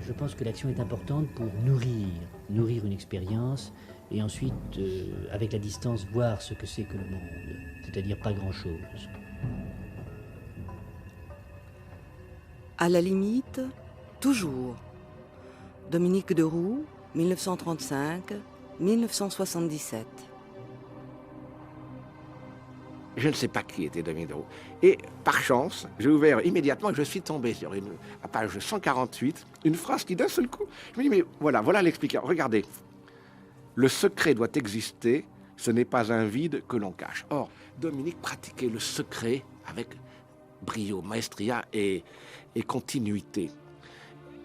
Je pense que l'action est importante pour nourrir une expérience et ensuite, avec la distance, voir ce que c'est que le monde, c'est-à-dire pas grand-chose. À la limite, toujours. Dominique de Roux, 1935-1977. Je ne sais pas qui était Dominique de Roux. Et par chance, j'ai ouvert immédiatement et je suis tombé sur à page 148, une phrase qui d'un seul coup, je me dis, mais voilà l'explication. Regardez, le secret doit exister, ce n'est pas un vide que l'on cache. Or, Dominique pratiquait le secret avec brio, maestria et continuité.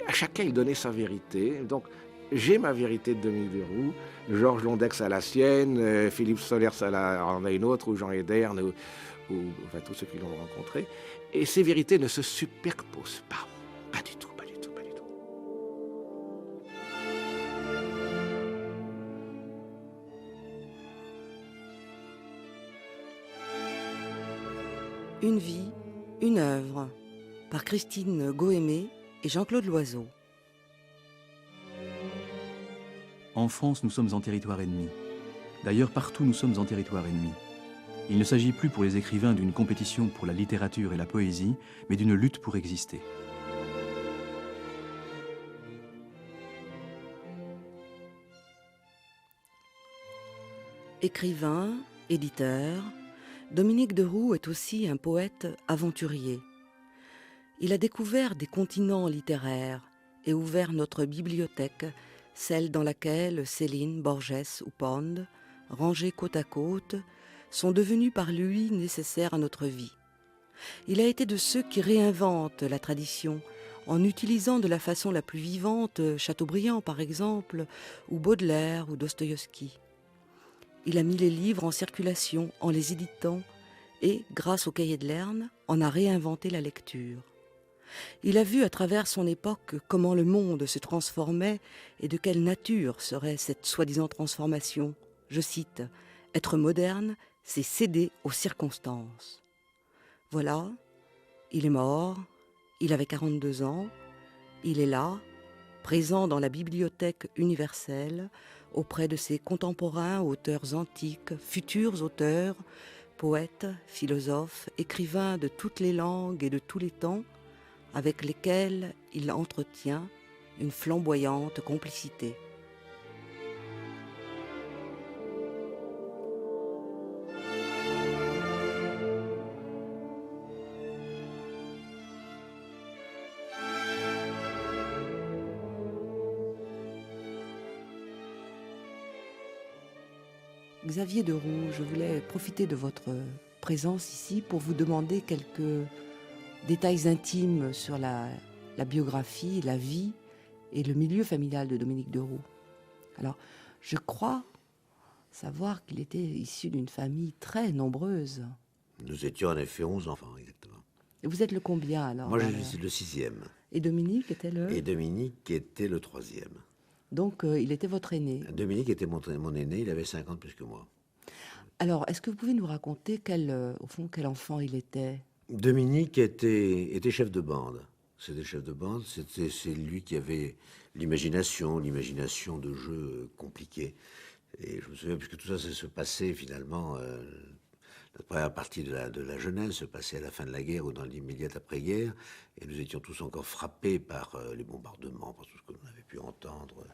À chacun, il donnait sa vérité. Donc, j'ai ma vérité de Dominique de Roux, Georges Londex a la sienne, Philippe Solers en a une autre, ou Jean Hederne, ou enfin, tous ceux qui l'ont rencontré. Et ces vérités ne se superposent pas. Pas du tout, pas du tout, pas du tout. Une vie, une œuvre, par Christine Gohémé et Jean-Claude Loiseau. En France, nous sommes en territoire ennemi. D'ailleurs, partout, nous sommes en territoire ennemi. Il ne s'agit plus pour les écrivains d'une compétition pour la littérature et la poésie, mais d'une lutte pour exister. Écrivain, éditeur, Dominique de Roux est aussi un poète aventurier. Il a découvert des continents littéraires et ouvert notre bibliothèque, celle dans laquelle Céline, Borges ou Pond, rangés côte à côte, sont devenus par lui nécessaires à notre vie. Il a été de ceux qui réinventent la tradition en utilisant de la façon la plus vivante Chateaubriand par exemple, ou Baudelaire ou Dostoïevski. Il a mis les livres en circulation en les éditant et, grâce au cahier de Lerne, en a réinventé la lecture. Il a vu à travers son époque comment le monde se transformait et de quelle nature serait cette soi-disant transformation. Je cite, « Être moderne, c'est céder aux circonstances. » Voilà, il est mort, il avait 42 ans, il est là, présent dans la bibliothèque universelle, auprès de ses contemporains, auteurs antiques, futurs auteurs, poètes, philosophes, écrivains de toutes les langues et de tous les temps, avec lesquels il entretient une flamboyante complicité. Xavier de Roux, je voulais profiter de votre présence ici pour vous demander quelques détails intimes sur la biographie, la vie et le milieu familial de Dominique de Roux. Alors, je crois savoir qu'il était issu d'une famille très nombreuse. Nous étions en effet 11 enfants, exactement. Et vous êtes le combien alors? Moi, je suis le 6e. Et Dominique était le? Et Dominique était le 3e. Donc, il était votre aîné. Dominique était mon aîné, il avait 5 ans de plus que moi. Alors, est-ce que vous pouvez nous raconter quel enfant il était? Dominique était chef de bande. C'était chef de bande, c'est lui qui avait l'imagination de jeux compliqués. Et je me souviens, puisque tout ça se passait finalement, la première partie de la jeunesse se passait à la fin de la guerre ou dans l'immédiate après-guerre, et nous étions tous encore frappés par les bombardements, par tout ce que l'on avait pu entendre,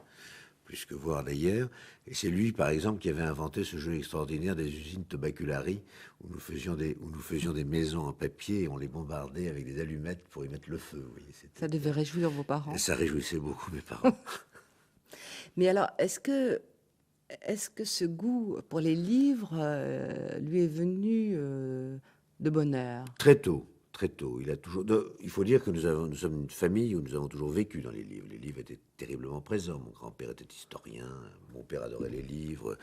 plus que voir d'ailleurs. Et c'est lui, par exemple, qui avait inventé ce jeu extraordinaire des usines Tobaculari, où nous faisions des maisons en papier et on les bombardait avec des allumettes pour y mettre le feu. Oui, ça devait réjouir vos parents. Et ça réjouissait beaucoup mes parents. Mais alors, est-ce que ce goût pour les livres lui est venu de bonne heure? Très tôt. Très tôt. Il faut dire que nous sommes une famille où nous avons toujours vécu dans les livres. Les livres étaient terriblement présents. Mon grand-père était historien, mon père adorait les livres,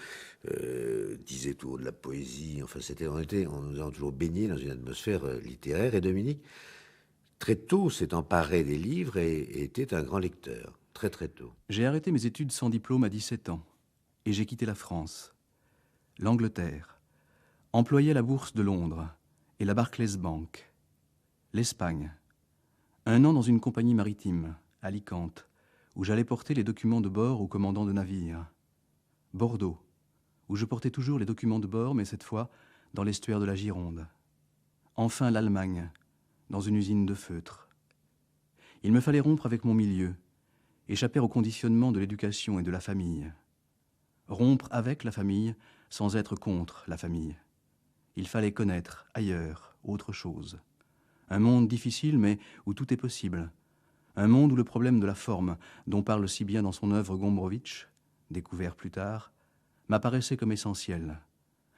disait tout haut de la poésie. Enfin, nous avons toujours baigné dans une atmosphère littéraire. Et Dominique, très tôt, s'est emparé des livres et était un grand lecteur. Très, très tôt. J'ai arrêté mes études sans diplôme à 17 ans et j'ai quitté la France, l'Angleterre, employé à la Bourse de Londres et la Barclays Bank. L'Espagne, 1 an dans une compagnie maritime, Alicante, où j'allais porter les documents de bord au commandant de navire. Bordeaux, où je portais toujours les documents de bord, mais cette fois dans l'estuaire de la Gironde. Enfin l'Allemagne, dans une usine de feutre. Il me fallait rompre avec mon milieu, échapper au conditionnement de l'éducation et de la famille. Rompre avec la famille sans être contre la famille. Il fallait connaître ailleurs autre chose. Un monde difficile, mais où tout est possible. Un monde où le problème de la forme, dont parle si bien dans son œuvre Gombrowicz, découvert plus tard, m'apparaissait comme essentiel.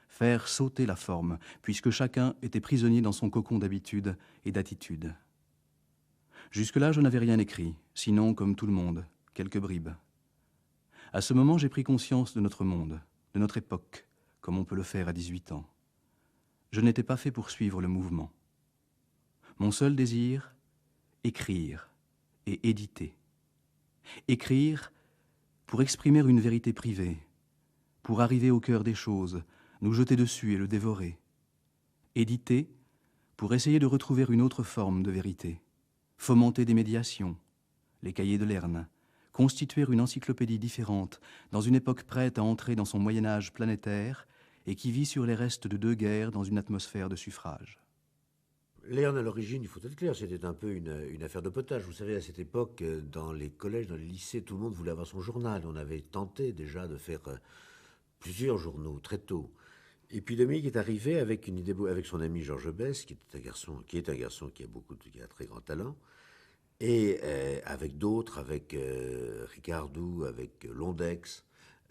Faire sauter la forme, puisque chacun était prisonnier dans son cocon d'habitude et d'attitude. Jusque-là, je n'avais rien écrit, sinon, comme tout le monde, quelques bribes. À ce moment, j'ai pris conscience de notre monde, de notre époque, comme on peut le faire à 18 ans. Je n'étais pas fait pour suivre le mouvement. Mon seul désir, écrire et éditer. Écrire pour exprimer une vérité privée, pour arriver au cœur des choses, nous jeter dessus et le dévorer. Éditer pour essayer de retrouver une autre forme de vérité, fomenter des médiations, les cahiers de Lerne, constituer une encyclopédie différente dans une époque prête à entrer dans son Moyen-Âge planétaire et qui vit sur les restes de 2 guerres dans une atmosphère de suffrage. Lerne, à l'origine, il faut être clair, c'était un peu une affaire de potage. Vous savez, à cette époque, dans les collèges, dans les lycées, tout le monde voulait avoir son journal. On avait tenté déjà de faire plusieurs journaux très tôt. Et puis Dominique est arrivé avec une idée, avec son ami Georges Besse, qui est un garçon qui a un très grand talent, et avec d'autres, avec Ricardou, avec Londex,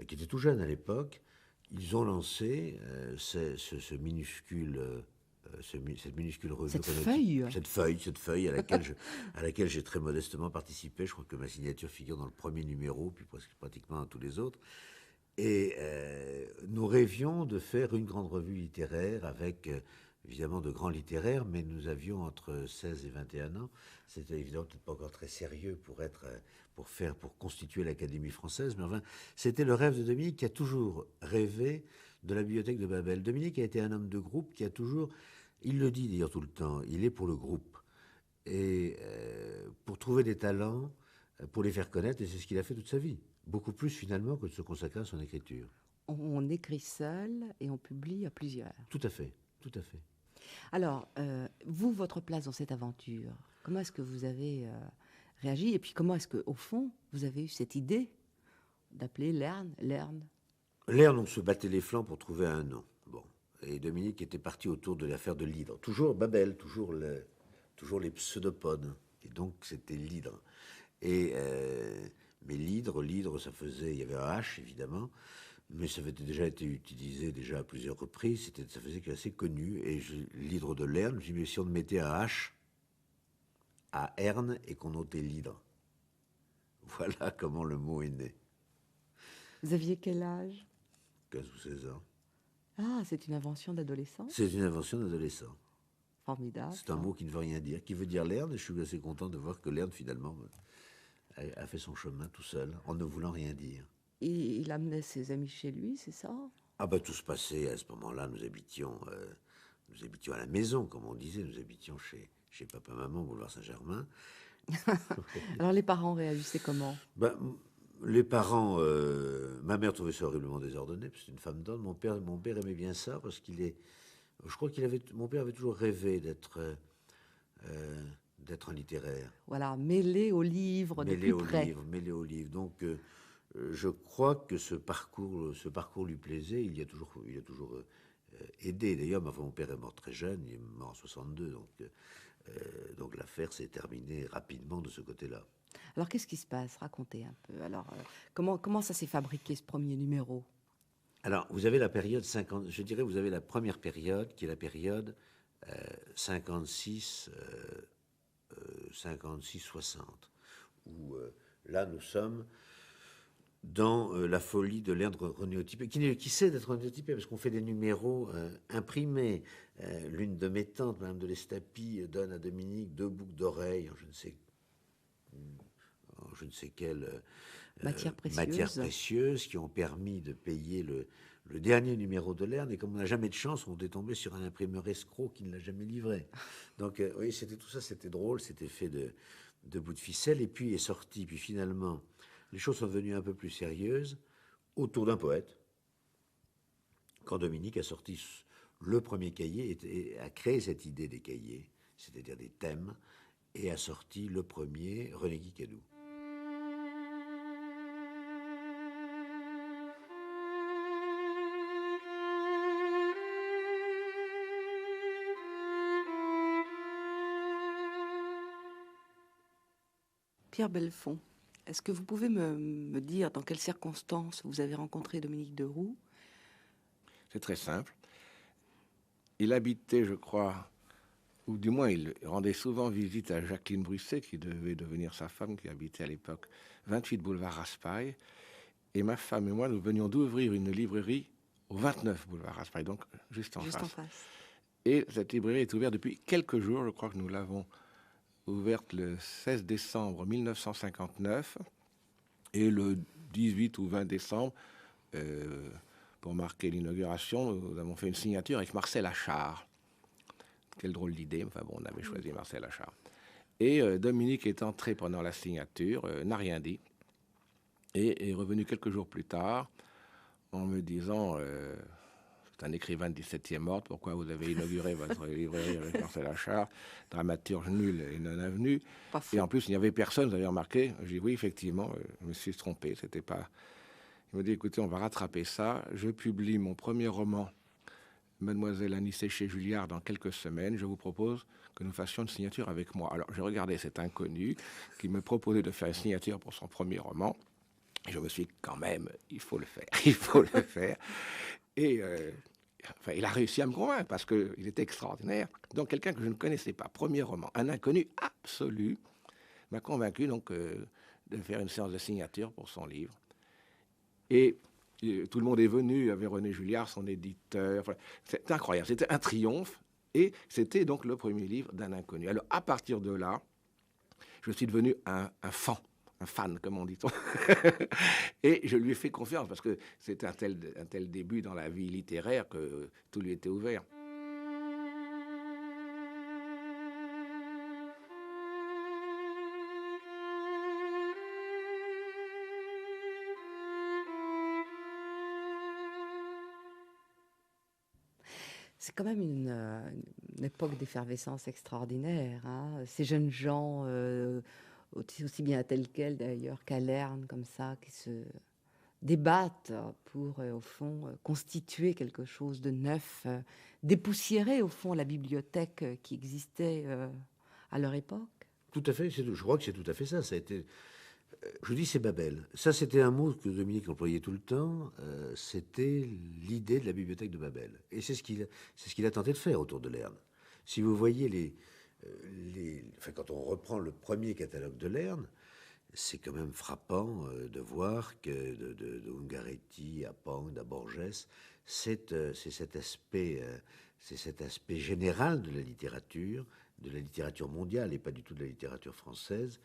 qui était tout jeune à l'époque. Ils ont lancé cette minuscule revue. Cette feuille à laquelle j'ai très modestement participé. Je crois que ma signature figure dans le premier numéro, puis pratiquement dans tous les autres. Et nous rêvions de faire une grande revue littéraire avec évidemment de grands littéraires, mais nous avions entre 16 et 21 ans. C'était évidemment peut-être pas encore très sérieux pour constituer l'Académie française, mais enfin, c'était le rêve de Dominique qui a toujours rêvé de la bibliothèque de Babel. Dominique a été un homme de groupe qui a toujours, il le dit d'ailleurs tout le temps, il est pour le groupe. Et pour trouver des talents, pour les faire connaître, et c'est ce qu'il a fait toute sa vie. Beaucoup plus finalement que de se consacrer à son écriture. On écrit seul et on publie à plusieurs. Tout à fait, tout à fait. Alors, vous, votre place dans cette aventure, comment est-ce que vous avez réagi? Et puis comment est-ce qu'au fond, vous avez eu cette idée d'appeler Lerne? Lerne, on se battait les flancs pour trouver un nom. Bon. Et Dominique était parti autour de l'affaire de l'hydre. Toujours Babel, toujours les pseudopodes. Et donc, c'était l'hydre. Mais l'hydre, ça faisait... Il y avait un H, évidemment, mais ça avait déjà été utilisé déjà à plusieurs reprises. Ça faisait assez connu. Et l'hydre de Lerne, je me suis dit, mais si on mettait un H à Erne et qu'on ôtait l'hydre. Voilà comment le mot est né. Vous aviez quel âge? 15 ou 16 ans. Ah, c'est une invention d'adolescent? C'est une invention d'adolescent. Formidable. C'est un mot qui ne veut rien dire, qui veut dire Lerne. Et je suis assez content de voir que Lerne, finalement, a fait son chemin tout seul, en ne voulant rien dire. Et il amenait ses amis chez lui, c'est ça? Ah ben, tout se passait à ce moment-là. Nous habitions à la maison, comme on disait. Nous habitions chez papa-maman, boulevard Saint-Germain. Alors les parents réagissaient comment? Les parents, ma mère trouvait ça horriblement désordonné, parce que c'est une femme d'homme. Mon père aimait bien ça, parce je crois mon père avait toujours rêvé d'être un littéraire. Voilà, mêlé au livre de plus près. Mêlé au livre. Donc, je crois que ce parcours lui plaisait. Il a toujours aidé. D'ailleurs, mon père est mort très jeune, il est mort en 62, donc l'affaire s'est terminée rapidement de ce côté-là. Alors, qu'est-ce qui se passe? Racontez un peu. Alors, comment ça s'est fabriqué, ce premier numéro? Alors, vous avez la période 50... Je dirais, vous avez la première période, qui est la période 56-60, où là, nous sommes dans la folie de Lerne renéotypé, qui sait d'être renéotypé, parce qu'on fait des numéros imprimés. L'une de mes tantes, Madame de l'Estapie, donne à Dominique 2 boucles d'oreilles, je ne sais quelle matière précieuse, qui ont permis de payer le dernier numéro de Lerne. Et comme on n'a jamais de chance, on est tombé sur un imprimeur escroc qui ne l'a jamais livré. Donc oui, c'était tout ça, c'était drôle, c'était fait de bout de ficelle, et puis est sorti. Puis finalement, les choses sont devenues un peu plus sérieuses autour d'un poète. Quand Dominique a sorti le premier cahier, et a créé cette idée des cahiers, c'est-à-dire des thèmes, et a sorti le premier, René Guicadou. Pierre Belfond, est-ce que vous pouvez me dire dans quelles circonstances vous avez rencontré Dominique de Roux? C'est très simple. Il habitait, je crois, ou du moins il rendait souvent visite à Jacqueline Brusset, qui devait devenir sa femme, qui habitait à l'époque 28 boulevard Raspail. Et ma femme et moi, nous venions d'ouvrir une librairie au 29 boulevard Raspail, donc juste en face. Et cette librairie est ouverte depuis quelques jours. Je crois que nous l'avons ouverte le 16 décembre 1959 et le 18 ou 20 décembre, pour marquer l'inauguration, nous avons fait une signature avec Marcel Achard. Quelle drôle d'idée, enfin bon, on avait choisi Marcel Achard. Et Dominique est entré pendant la signature, n'a rien dit, et est revenu quelques jours plus tard en me disant c'est un écrivain de 17e ordre, pourquoi vous avez inauguré votre librairie avec Marcel Achard, dramaturge nul et non avenu. Et en plus, il n'y avait personne, vous avez remarqué. J'ai dit oui, effectivement, je me suis trompé, c'était pas... Il me dit, écoutez, on va rattraper ça. Je publie mon premier roman, Mademoiselle Annie Séché Julliard, dans quelques semaines. Je vous propose que nous fassions une signature avec moi. Alors, j'ai regardé cet inconnu qui me proposait de faire une signature pour son premier roman. Et je me suis dit, quand même, il faut le faire, il faut le faire. Et enfin, il a réussi à me convaincre parce qu'il était extraordinaire. Donc, quelqu'un que je ne connaissais pas, premier roman, un inconnu absolu, m'a convaincu donc de faire une séance de signature pour son livre. Et tout le monde est venu, il y avait René Julliard, son éditeur. Enfin, c'est incroyable, c'était un triomphe. Et c'était donc le premier livre d'un inconnu. Alors, à partir de là, je suis devenu un fan, comme on dit. Et je lui ai fait confiance parce que c'était un tel début dans la vie littéraire que tout lui était ouvert. C'est quand même une époque d'effervescence extraordinaire. Hein. Ces jeunes gens, aussi bien à tel quel d'ailleurs qu'à Lerne, comme ça, qui se débattent pour, au fond, constituer quelque chose de neuf, dépoussiérer, au fond, la bibliothèque qui existait à leur époque. Tout à fait, je crois que c'est tout à fait ça. Ça a été... Je dis c'est Babel. Ça, c'était un mot que Dominique employait tout le temps. C'était l'idée de la bibliothèque de Babel. Et c'est ce qu'il a tenté de faire autour de Lerne. Si vous voyez enfin, quand on reprend le premier catalogue de Lerne, c'est quand même frappant de voir que de Ungaretti à Pang, à Borges, c'est cet aspect général de la littérature mondiale et pas du tout de la littérature française,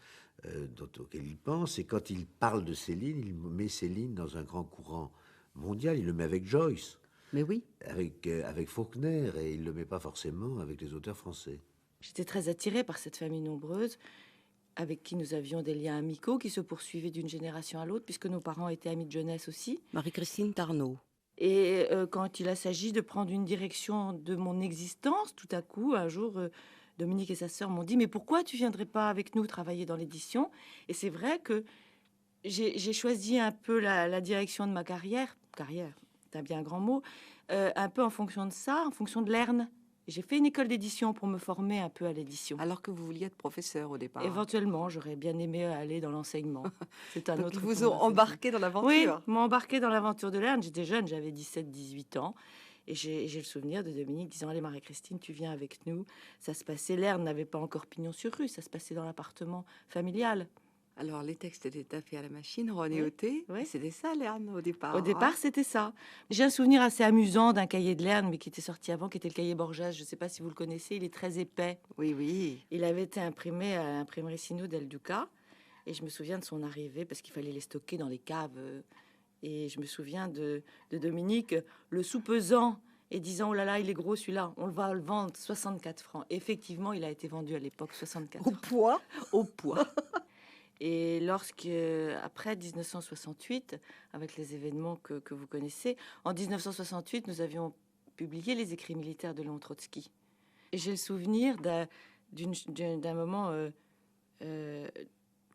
auquel il pense. Et quand il parle de Céline, il met Céline dans un grand courant mondial. Il le met avec Joyce, mais oui, avec Faulkner, et il le met pas forcément avec les auteurs français. J'étais très attirée par cette famille nombreuse, avec qui nous avions des liens amicaux qui se poursuivaient d'une génération à l'autre, puisque nos parents étaient amis de jeunesse aussi. Marie-Christine Tarnot. Et quand il a s'agi de prendre une direction de mon existence, tout à coup, un jour... Dominique et sa sœur m'ont dit « Mais pourquoi tu viendrais pas avec nous travailler dans l'édition ?» Et c'est vrai que j'ai choisi un peu la direction de ma carrière, c'est un bien grand mot, un peu en fonction de ça, en fonction de Lerne. J'ai fait une école d'édition pour me former un peu à l'édition. Alors que vous vouliez être professeur au départ. Éventuellement, j'aurais bien aimé aller dans l'enseignement. C'est un Donc autre. Ils vous ont embarqué dans l'aventure. Oui, m'ont embarqué dans l'aventure de Lerne. J'étais jeune, j'avais 17-18 ans. Et j'ai le souvenir de Dominique disant « Allez, Marie-Christine, tu viens avec nous ». Ça se passait, Lerne n'avait pas encore pignon sur rue, ça se passait dans l'appartement familial. Alors, les textes étaient taffés à la machine, renéotés. Oui. C'était ça, Lerne, au départ. Au départ, c'était ça. J'ai un souvenir assez amusant d'un cahier de Lerne, mais qui était sorti avant, qui était le cahier Borges. Je ne sais pas si vous le connaissez, il est très épais. Oui, oui. Il avait été imprimé à l'imprimerie Sino del Duca. Et je me souviens de son arrivée, parce qu'il fallait les stocker dans les caves. Et je me souviens de Dominique le soupesant et disant, oh là là, il est gros celui-là, on va le vendre 64 francs. Effectivement, il a été vendu à l'époque 64 Au francs. poids. Au poids. Et après 1968, avec les événements que vous connaissez, en 1968, nous avions publié les écrits militaires de Léon Trotsky. Et j'ai le souvenir d'un moment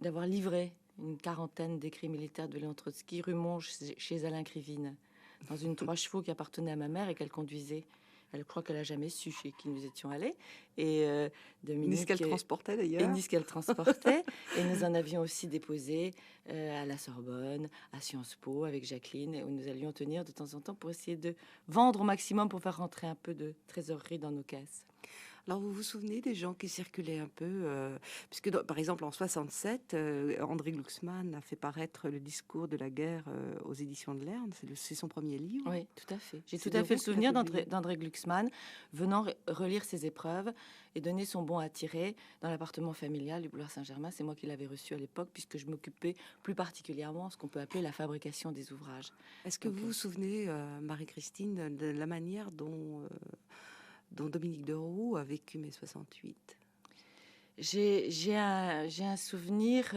d'avoir livré une quarantaine d'écrits militaires de Léon Trotsky rue Monge chez Alain Krivine, dans une 3 chevaux qui appartenait à ma mère et qu'elle conduisait. Je crois qu'elle n'a jamais su chez qui nous étions allés. Et Dominique, Ni ce qu'elle transportait d'ailleurs. ni ce qu'elle transportait. Et nous en avions aussi déposé à la Sorbonne, à Sciences Po, avec Jacqueline, où nous allions tenir de temps en temps pour essayer de vendre au maximum pour faire rentrer un peu de trésorerie dans nos caisses. Alors, vous vous souvenez des gens qui circulaient un peu puisque, par exemple, en 67, André Glucksmann a fait paraître le discours de la guerre aux éditions de Lerne. C'est son premier livre. Oui, tout à fait. J'ai C'est tout à de fait vous le qu'il a souvenir publié. d'André Glucksmann venant relire ses épreuves et donner son bon à tirer dans l'appartement familial du boulevard Saint-Germain. C'est moi qui l'avais reçu à l'époque, puisque je m'occupais plus particulièrement de ce qu'on peut appeler la fabrication des ouvrages. Est-ce que Donc, vous vous souvenez, Marie-Christine, de la manière dont Dominique de Roux a vécu mai 68? J'ai un souvenir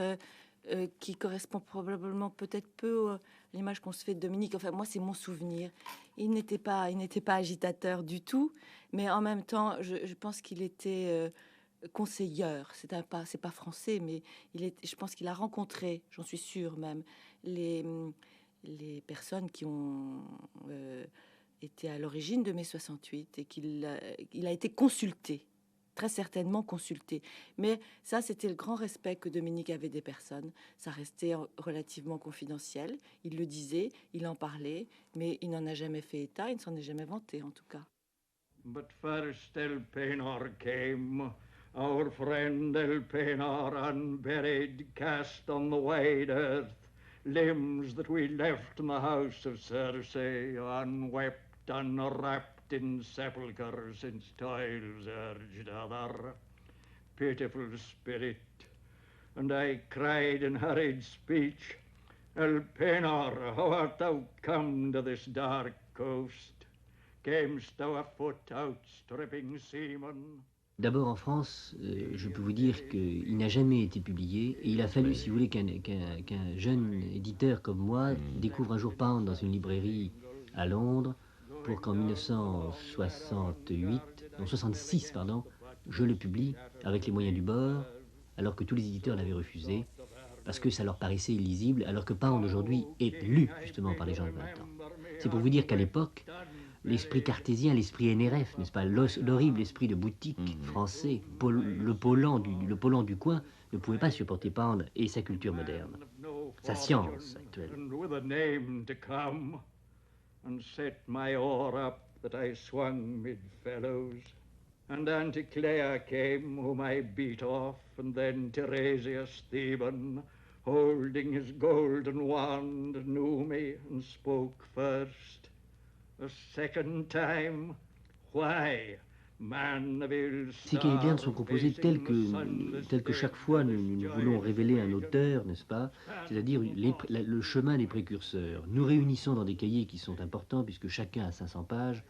qui correspond probablement peut-être peu à l'image qu'on se fait de Dominique. Enfin, moi, c'est mon souvenir. Il n'était pas agitateur du tout, mais en même temps, je pense qu'il était conseilleur. C'est pas français, mais je pense qu'il a rencontré, j'en suis sûre même, les personnes qui ont été à l'origine de mai 68 et il a été consulté. Très certainement consulté. Mais ça, c'était le grand respect que Dominique avait des personnes. Ça restait relativement confidentiel. Il le disait, il en parlait, mais il n'en a jamais fait état, il ne s'en est jamais vanté en tout cas. But first Elpenor came, our friend Elpenor unburied, cast on the wide earth, limbs that we left in the house of Circe, unwept, unwrapped in sepulchre since toils urged other. Pitiful spirit, and I cried in hurried speech, Elpenor, how art thou come to this dark coast? Camest thou afoot, outstripping seamen? D'abord en France, je peux vous dire qu'il n'a jamais été publié et il a fallu, si vous voulez, qu'un jeune éditeur comme moi découvre un jour Pound dans une librairie à Londres pour qu'en 1966, je le publie avec les moyens du bord, alors que tous les éditeurs l'avaient refusé, parce que ça leur paraissait illisible, alors que Pound aujourd'hui est lu justement par les gens de 20 ans. C'est pour vous dire qu'à l'époque, l'esprit cartésien, l'esprit NRF, n'est-ce pas, l'horrible esprit de boutique français, le Pollan du coin, ne pouvait pas supporter Pound et sa culture moderne, sa science actuelle. And set my oar up that I swung mid fellows. And Anticlea came, whom I beat off, and then Tiresias Theban, holding his golden wand, knew me and spoke first. A second time, why? Ces cahiers de garde sont composés tels que chaque fois nous voulons révéler un auteur, n'est-ce pas? C'est-à-dire le chemin des précurseurs. Nous réunissons dans des cahiers qui sont importants, puisque chacun a 500 pages,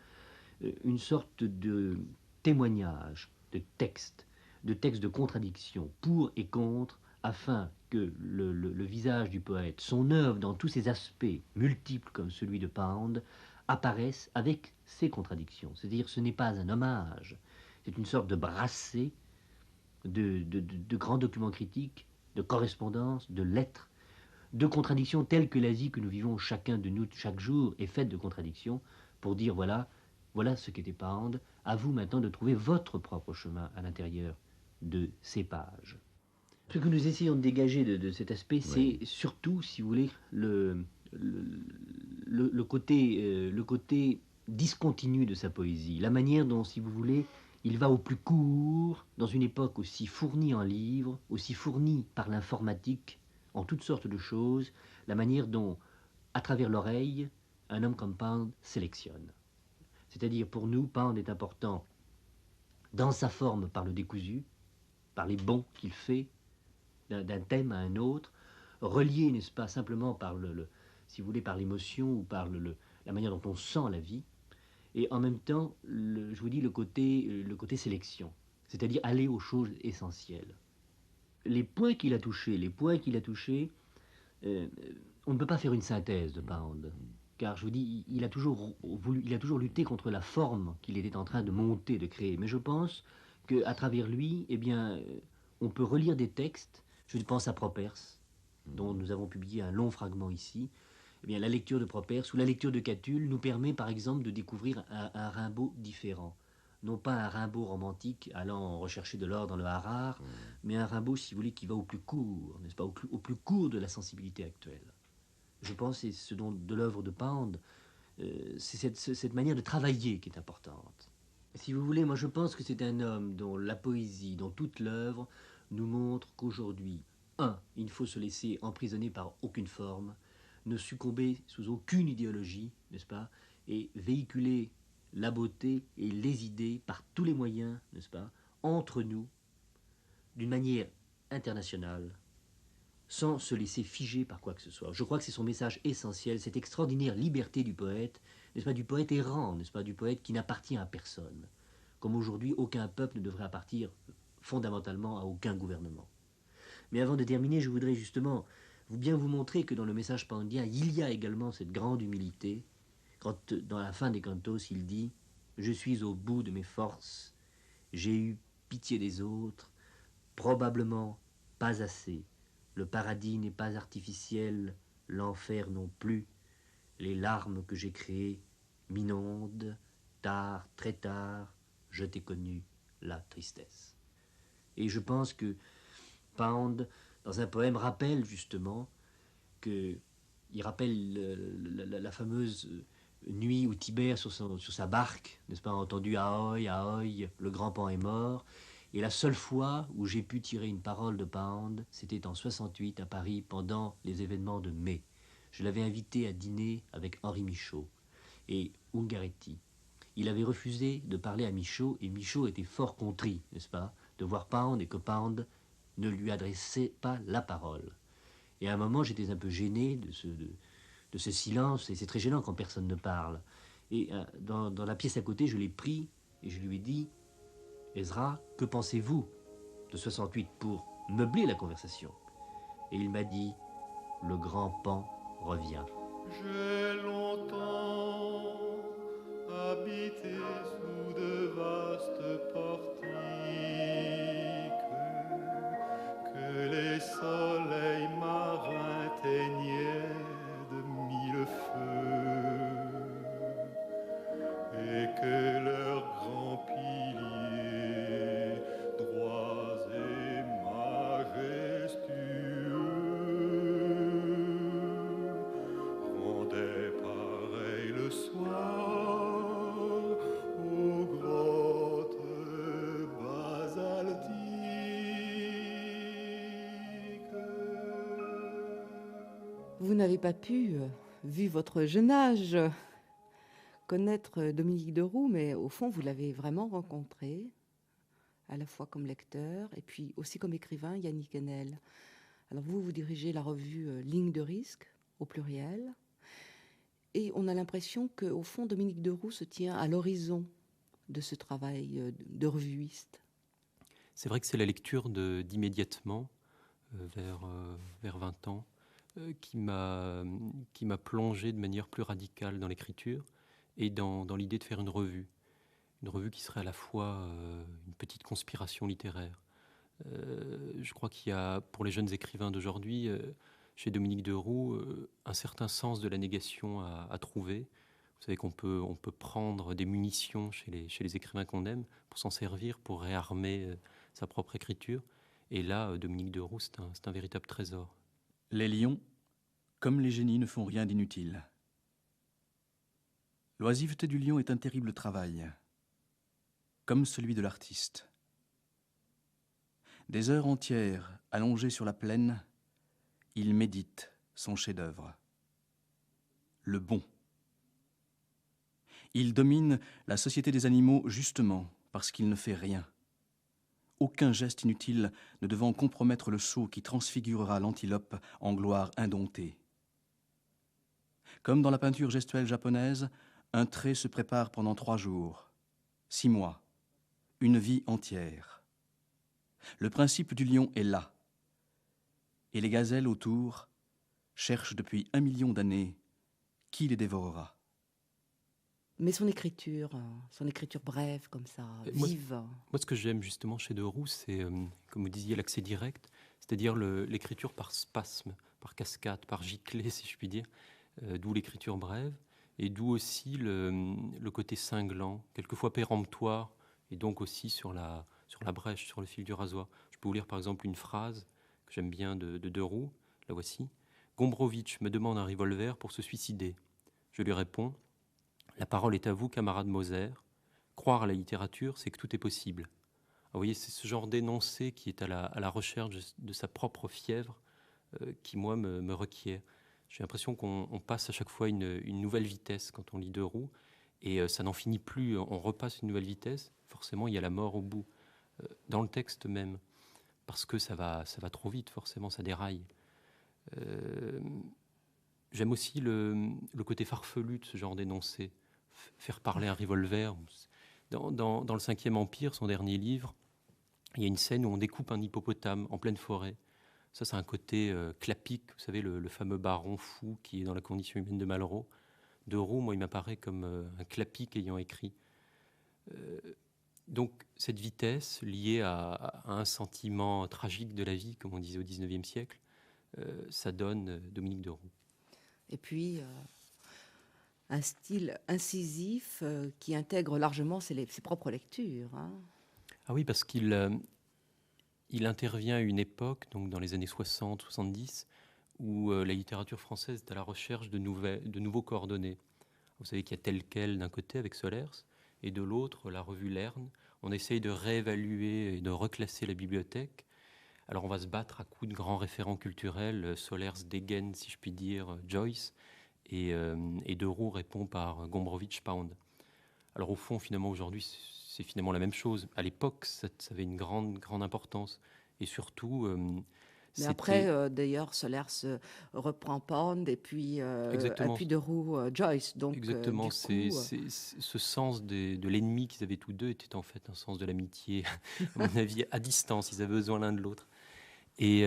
une sorte de témoignage, de texte de contradiction, pour et contre, afin que le visage du poète, son œuvre dans tous ses aspects multiples comme celui de Pound, apparaissent avec ces contradictions. C'est-à-dire ce n'est pas un hommage, c'est une sorte de brassée de grands documents critiques, de correspondances, de lettres, de contradictions telles que la vie que nous vivons chacun de nous chaque jour est faite de contradictions, pour dire voilà ce qu'était Pound, à vous maintenant de trouver votre propre chemin à l'intérieur de ces pages. Ce que nous essayons de dégager de cet aspect, c'est surtout, si vous voulez, le côté discontinu de sa poésie, la manière dont, si vous voulez, il va au plus court, dans une époque aussi fournie en livres, aussi fournie par l'informatique, en toutes sortes de choses, la manière dont, à travers l'oreille, un homme comme Pound sélectionne. C'est-à-dire, pour nous, Pound est important dans sa forme par le décousu, par les bonds qu'il fait d'un thème à un autre, relié, n'est-ce pas, simplement par si vous voulez, par l'émotion ou par la manière dont on sent la vie. et en même temps, je vous dis, le côté sélection, c'est-à-dire aller aux choses essentielles. Les points qu'il a touchés, on ne peut pas faire une synthèse de Pound, car je vous dis, il a toujours lutté contre la forme qu'il était en train de monter, de créer. Mais je pense qu'à travers lui, eh bien, on peut relire des textes. Je pense à Propers, dont nous avons publié un long fragment ici. Eh bien, la lecture de Propers ou la lecture de Catulle nous permet, par exemple, de découvrir un Rimbaud différent. Non pas un Rimbaud romantique allant rechercher de l'or dans le Harare, mais un Rimbaud, si vous voulez, qui va au plus court, n'est-ce pas, au plus court de la sensibilité actuelle. Je pense que c'est ce dont de l'œuvre de Pound, c'est cette manière de travailler qui est importante. Si vous voulez, moi je pense que c'est un homme dont la poésie, dont toute l'œuvre nous montre qu'aujourd'hui, il ne faut se laisser emprisonner par aucune forme, ne succomber sous aucune idéologie, n'est-ce pas, et véhiculer la beauté et les idées par tous les moyens, n'est-ce pas, entre nous, d'une manière internationale, sans se laisser figer par quoi que ce soit. Je crois que c'est son message essentiel, cette extraordinaire liberté du poète, n'est-ce pas, du poète errant, n'est-ce pas, du poète qui n'appartient à personne. Comme aujourd'hui, aucun peuple ne devrait appartenir fondamentalement à aucun gouvernement. Mais avant de terminer, je voudrais justement bien vous montrer que dans le message poundien, il y a également cette grande humilité. Quand, dans la fin des cantos, il dit « Je suis au bout de mes forces, j'ai eu pitié des autres, probablement pas assez. Le paradis n'est pas artificiel, l'enfer non plus. Les larmes que j'ai créées m'inondent, tard, très tard, je t'ai connu, la tristesse. » Et je pense que Pound, dans un poème, rappelle justement il rappelle la fameuse nuit où Tibère, sur sa barque, n'est-ce pas, a entendu Ahoy, Ahoy, le grand Pan est mort. Et la seule fois où j'ai pu tirer une parole de Pound, c'était en 68 à Paris, pendant les événements de mai. Je l'avais invité à dîner avec Henri Michaud et Ungaretti. Il avait refusé de parler à Michaud, et Michaud était fort contrit, n'est-ce pas, de voir Pound, et que Pound ne lui adressait pas la parole. Et à un moment, j'étais un peu gêné de ce silence, et c'est très gênant quand personne ne parle. Et dans la pièce à côté, je l'ai pris, et je lui ai dit « Ezra, que pensez-vous de 68 pour meubler la conversation ?» Et il m'a dit « Le grand Pan revient. » J'ai longtemps habité sous de vastes portiques que les soleils marins teignaient de mille feux et que leurs grands piliers droits et majestueux rendaient pareil le soir aux grottes basaltiques. Vous n'avez pas pu, vu votre jeune âge, connaître Dominique de Roux, mais au fond, vous l'avez vraiment rencontré, à la fois comme lecteur et puis aussi comme écrivain, Yannick Enel. Alors vous dirigez la revue Ligne de risque, au pluriel, et on a l'impression qu'au fond, Dominique de Roux se tient à l'horizon de ce travail de revuiste. C'est vrai que c'est la lecture d'immédiatement, vers 20 ans, qui m'a plongé de manière plus radicale dans l'écriture et dans l'idée de faire une revue qui serait à la fois une petite conspiration littéraire. Je crois qu'il y a, pour les jeunes écrivains d'aujourd'hui, chez Dominique de Roux, un certain sens de la négation à trouver. Vous savez qu'on peut prendre des munitions chez les écrivains qu'on aime pour s'en servir, pour réarmer sa propre écriture. Et là, Dominique de Roux, c'est un véritable trésor. Les lions, comme les génies, ne font rien d'inutile. L'oisiveté du lion est un terrible travail, comme celui de l'artiste. Des heures entières, allongé sur la plaine, il médite son chef-d'œuvre, le bon. Il domine la société des animaux justement parce qu'il ne fait rien. Aucun geste inutile ne devant compromettre le sceau qui transfigurera l'antilope en gloire indomptée. Comme dans la peinture gestuelle japonaise, Un trait se prépare pendant 3 jours, 6 mois, une vie entière. Le principe du lion est là, et les gazelles autour cherchent depuis 1 million d'années qui les dévorera. Mais son écriture brève comme ça, vive. Moi, ce que j'aime justement chez Deroux, c'est, comme vous disiez, l'accès direct, c'est-à-dire l'écriture par spasme, par cascade, par giclée, si je puis dire, d'où l'écriture brève, et d'où aussi le côté cinglant, quelquefois péremptoire, et donc aussi sur la brèche, sur le fil du rasoir. Je peux vous lire par exemple une phrase que j'aime bien de Deroux, la voici. « Gombrowicz me demande un revolver pour se suicider. Je lui réponds, la parole est à vous, camarade Moser. Croire à la littérature, c'est que tout est possible. » Vous voyez, c'est ce genre d'énoncé qui est à la recherche de sa propre fièvre qui, moi, me requiert. J'ai l'impression qu'on passe à chaque fois une nouvelle vitesse quand on lit Deroux, et ça n'en finit plus. On repasse une nouvelle vitesse. Forcément, il y a la mort au bout, dans le texte même, parce que ça va trop vite, forcément, ça déraille. J'aime aussi le côté farfelu de ce genre d'énoncé. Faire parler un revolver. Dans le 5e Empire, son dernier livre, il y a une scène où on découpe un hippopotame en pleine forêt. Ça, c'est un côté clapique, vous savez, le fameux baron fou qui est dans La condition humaine de Malraux. Deroux, moi, il m'apparaît comme un clapique ayant écrit. Donc, cette vitesse liée à un sentiment tragique de la vie, comme on disait au XIXe siècle, ça donne Dominique Deroux. Et puis, un style incisif qui intègre largement ses propres lectures. Hein. Ah oui, parce qu'il intervient à une époque, donc dans les années 60-70, où la littérature française est à la recherche de nouveaux coordonnées. Vous savez qu'il y a Tel quel d'un côté avec Solers, et de l'autre, la revue Lerne. On essaye de réévaluer et de reclasser la bibliothèque. Alors on va se battre à coups de grands référents culturels, Solers dégaine, si je puis dire, Joyce, et Deroux répond par Gombrowicz, Pound. Alors au fond, finalement, aujourd'hui, c'est finalement la même chose. À l'époque, ça avait une grande importance. Et surtout... mais après, d'ailleurs, Solers reprend Pound et puis Deroux, Joyce. Donc, exactement, c'est ce sens de l'ennemi qu'ils avaient tous deux était en fait un sens de l'amitié, à mon avis, à distance. Ils avaient besoin l'un de l'autre. Et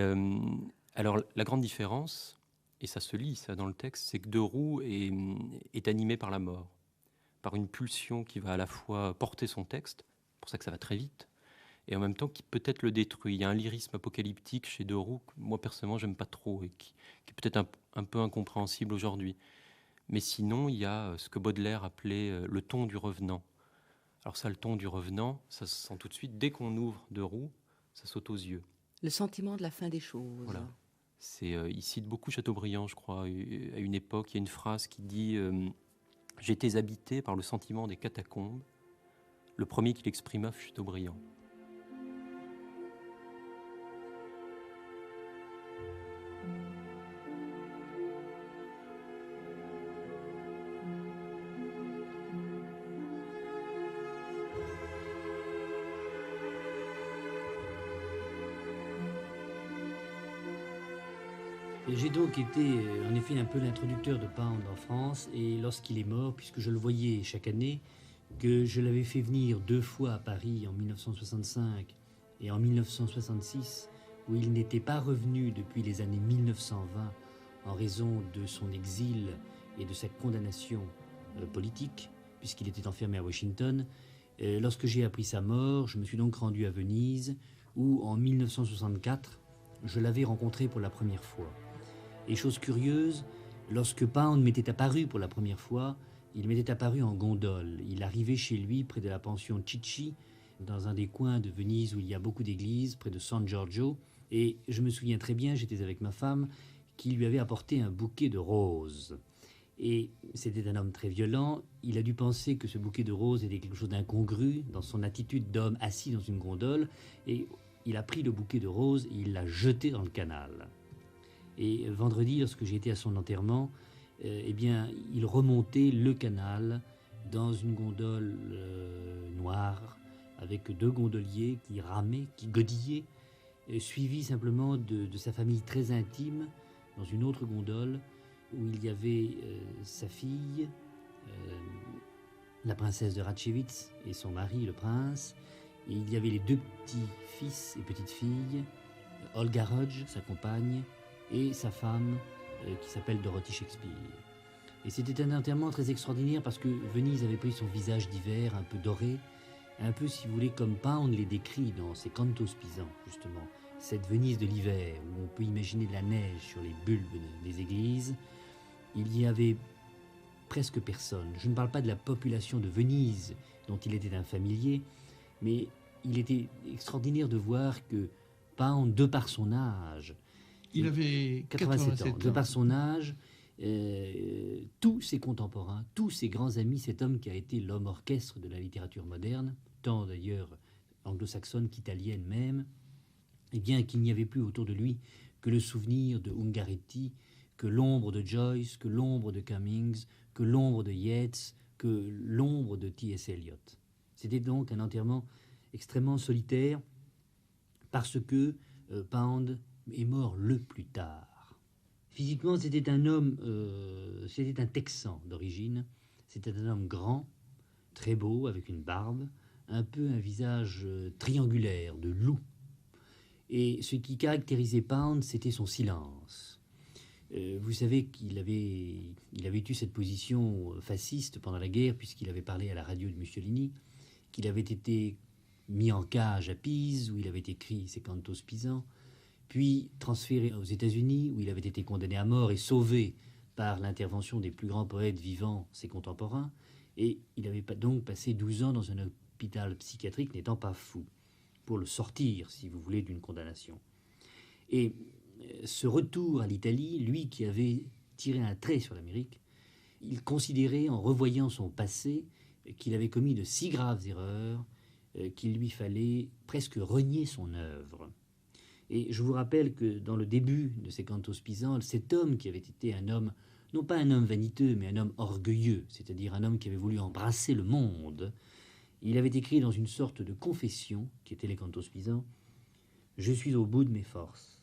alors, la grande différence, et ça se lit ça dans le texte, c'est que Deroux est animé par la mort, par une pulsion qui va à la fois porter son texte, c'est pour ça que ça va très vite, et en même temps qui peut-être le détruit. Il y a un lyrisme apocalyptique chez Deroux que moi personnellement j'aime pas trop et qui est peut-être un peu incompréhensible aujourd'hui. Mais sinon, il y a ce que Baudelaire appelait le ton du revenant. Alors ça, le ton du revenant, ça se sent tout de suite. Dès qu'on ouvre Deroux, ça saute aux yeux. Le sentiment de la fin des choses. Voilà. Il cite beaucoup Chateaubriand, je crois, à une époque. Il y a une phrase qui dit « J'étais habité par le sentiment des catacombes. Le premier qui l'exprima fut Chateaubriand. » J'ai donc été en effet un peu l'introducteur de Pound en France, et lorsqu'il est mort, puisque je le voyais chaque année, que je l'avais fait venir 2 fois à Paris en 1965 et en 1966, où il n'était pas revenu depuis les années 1920 en raison de son exil et de sa condamnation politique, puisqu'il était enfermé à Washington. Lorsque j'ai appris sa mort, je me suis donc rendu à Venise, où en 1964, je l'avais rencontré pour la première fois. Et chose curieuse, lorsque Pound m'était apparu pour la première fois, il m'était apparu en gondole. Il arrivait chez lui près de la pension Cicci, dans un des coins de Venise où il y a beaucoup d'églises, près de San Giorgio. Et je me souviens très bien, j'étais avec ma femme, qui lui avait apporté un bouquet de roses. Et c'était un homme très violent. Il a dû penser que ce bouquet de roses était quelque chose d'incongru dans son attitude d'homme assis dans une gondole. Et il a pris le bouquet de roses et il l'a jeté dans le canal. Et vendredi, lorsque j'ai été à son enterrement, il remontait le canal dans une gondole noire avec 2 gondoliers qui ramaient, qui godillaient, suivis simplement de sa famille très intime dans une autre gondole où il y avait sa fille, la princesse de Ratchewitz et son mari, le prince. Et il y avait les 2 petits-fils et petites-filles, Olga Rudge, sa compagne, et sa femme, qui s'appelle Dorothy Shakespeare. Et c'était un enterrement très extraordinaire parce que Venise avait pris son visage d'hiver, un peu doré, un peu, si vous voulez, comme Pound les décrit dans ses cantos pisans, justement. Cette Venise de l'hiver, où on peut imaginer de la neige sur les bulbes des églises. Il y avait presque personne. Je ne parle pas de la population de Venise, dont il était un familier, mais il était extraordinaire de voir que Pound, de par son âge, il avait 87 ans, de par son âge, tous ses contemporains, tous ses grands amis, cet homme qui a été l'homme orchestre de la littérature moderne, tant d'ailleurs anglo-saxonne qu'italienne même, et bien qu'il n'y avait plus autour de lui que le souvenir de Ungaretti, que l'ombre de Joyce, que l'ombre de Cummings, que l'ombre de Yeats, que l'ombre de T.S. Eliot. C'était donc un enterrement extrêmement solitaire parce que Pound est mort le plus tard. Physiquement, c'était un homme, c'était un Texan d'origine. C'était un homme grand, très beau, avec une barbe, un peu un visage triangulaire, de loup. Et ce qui caractérisait Pound, c'était son silence. Vous savez qu'il avait eu cette position fasciste pendant la guerre, puisqu'il avait parlé à la radio de Mussolini, qu'il avait été mis en cage à Pise, où il avait écrit ses cantos pisans, puis transféré aux États-Unis, où il avait été condamné à mort et sauvé par l'intervention des plus grands poètes vivants, ses contemporains, et il avait donc passé 12 ans dans un hôpital psychiatrique, n'étant pas fou, pour le sortir, si vous voulez, d'une condamnation. Et ce retour à l'Italie, lui qui avait tiré un trait sur l'Amérique, il considérait, en revoyant son passé, qu'il avait commis de si graves erreurs qu'il lui fallait presque renier son œuvre. Et je vous rappelle que dans le début de ces cantos pisans, cet homme qui avait été un homme, non pas un homme vaniteux, mais un homme orgueilleux, c'est-à-dire un homme qui avait voulu embrasser le monde, il avait écrit dans une sorte de confession, qui était les cantos pisans, « Je suis au bout de mes forces.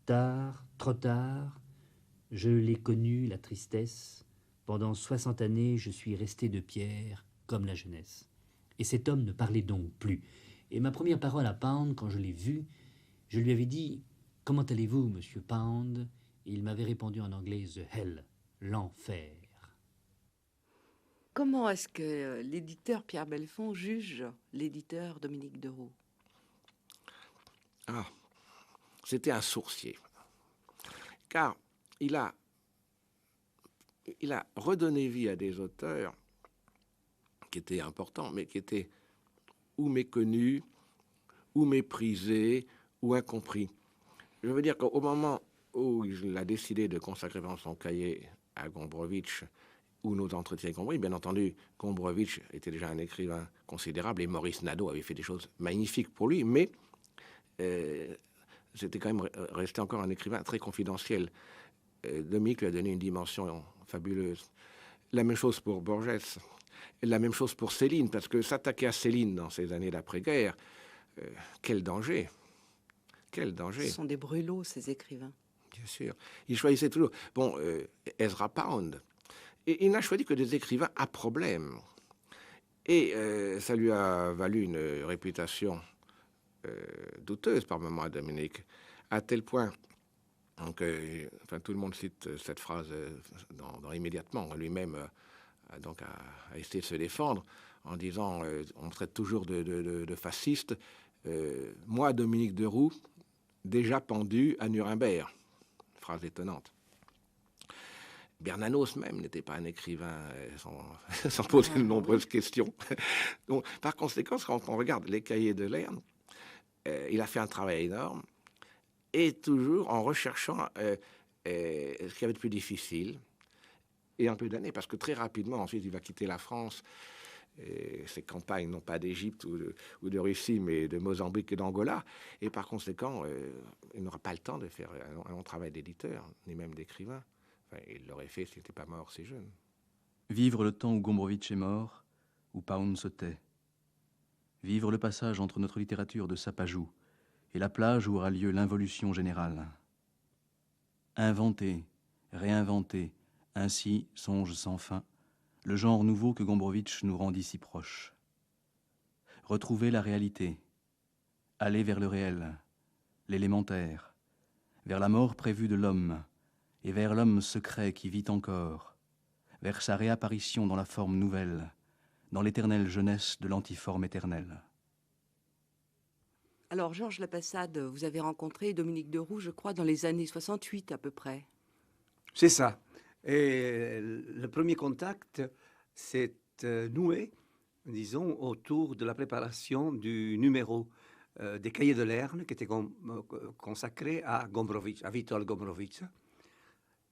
Tard, trop tard, je l'ai connu, la tristesse. Pendant 60 années, je suis resté de pierre, comme la jeunesse. » Et cet homme ne parlait donc plus. Et ma première parole à Pound, quand je l'ai vu, je lui avais dit « Comment allez-vous, monsieur Pound ?» Et il m'avait répondu en anglais « The hell, l'enfer ». Comment est-ce que l'éditeur Pierre Belfond juge l'éditeur Dominique de Roux? Ah, c'était un sourcier. Car il a redonné vie à des auteurs qui étaient importants, mais qui étaient ou méconnus, ou méprisés, ou incompris. Je veux dire qu'au moment où il a décidé de consacrer son cahier à Gombrowicz, ou nos entretiens avec Gombrowicz, bien entendu, Gombrowicz était déjà un écrivain considérable, et Maurice Nadeau avait fait des choses magnifiques pour lui, mais c'était quand même resté encore un écrivain très confidentiel. Dominique lui a donné une dimension fabuleuse. La même chose pour Borges, la même chose pour Céline, parce que s'attaquer à Céline dans ces années d'après-guerre, quel danger! Quel danger! Ce sont des brûlots, ces écrivains. Bien sûr. Il choisissait toujours. Bon, Ezra Pound. Et il n'a choisi que des écrivains à problème. Et ça lui a valu une réputation douteuse par moments à Dominique, à tel point. Donc, tout le monde cite cette phrase dans Immédiatement. Lui-même a essayé de se défendre en disant on me traite toujours de fasciste. Moi, Dominique de Roux, déjà pendu à Nuremberg. Phrase étonnante. Bernanos même n'était pas un écrivain sans poser de nombreuses questions. Donc, par conséquent, quand on regarde les cahiers de Lerne, il a fait un travail énorme, et toujours en recherchant ce qu'il y avait de plus difficile, et un peu d'années, parce que très rapidement, ensuite, il va quitter la France, ses campagnes, non pas d'Égypte ou de Russie, mais de Mozambique et d'Angola, et par conséquent, il n'aura pas le temps de faire un long travail d'éditeur, ni même d'écrivain. Enfin, il l'aurait fait s'il n'était pas mort si jeune. Vivre le temps où Gombrowicz est mort, où Pound se tait. Vivre le passage entre notre littérature de Sapajou et la plage où aura lieu l'involution générale. Inventer, réinventer, ainsi, songe sans fin, le genre nouveau que Gombrowicz nous rendit si proche. Retrouver la réalité, aller vers le réel, l'élémentaire, vers la mort prévue de l'homme et vers l'homme secret qui vit encore, vers sa réapparition dans la forme nouvelle, dans l'éternelle jeunesse de l'antiforme éternelle. Alors, Georges Lapassade, vous avez rencontré Dominique de Roux, je crois, dans les années 68 à peu près. C'est ça. Et le premier contact s'est noué, disons, autour de la préparation du numéro des Cahiers de Lerne qui était consacré à Gombrowicz, à Witold Gombrowicz,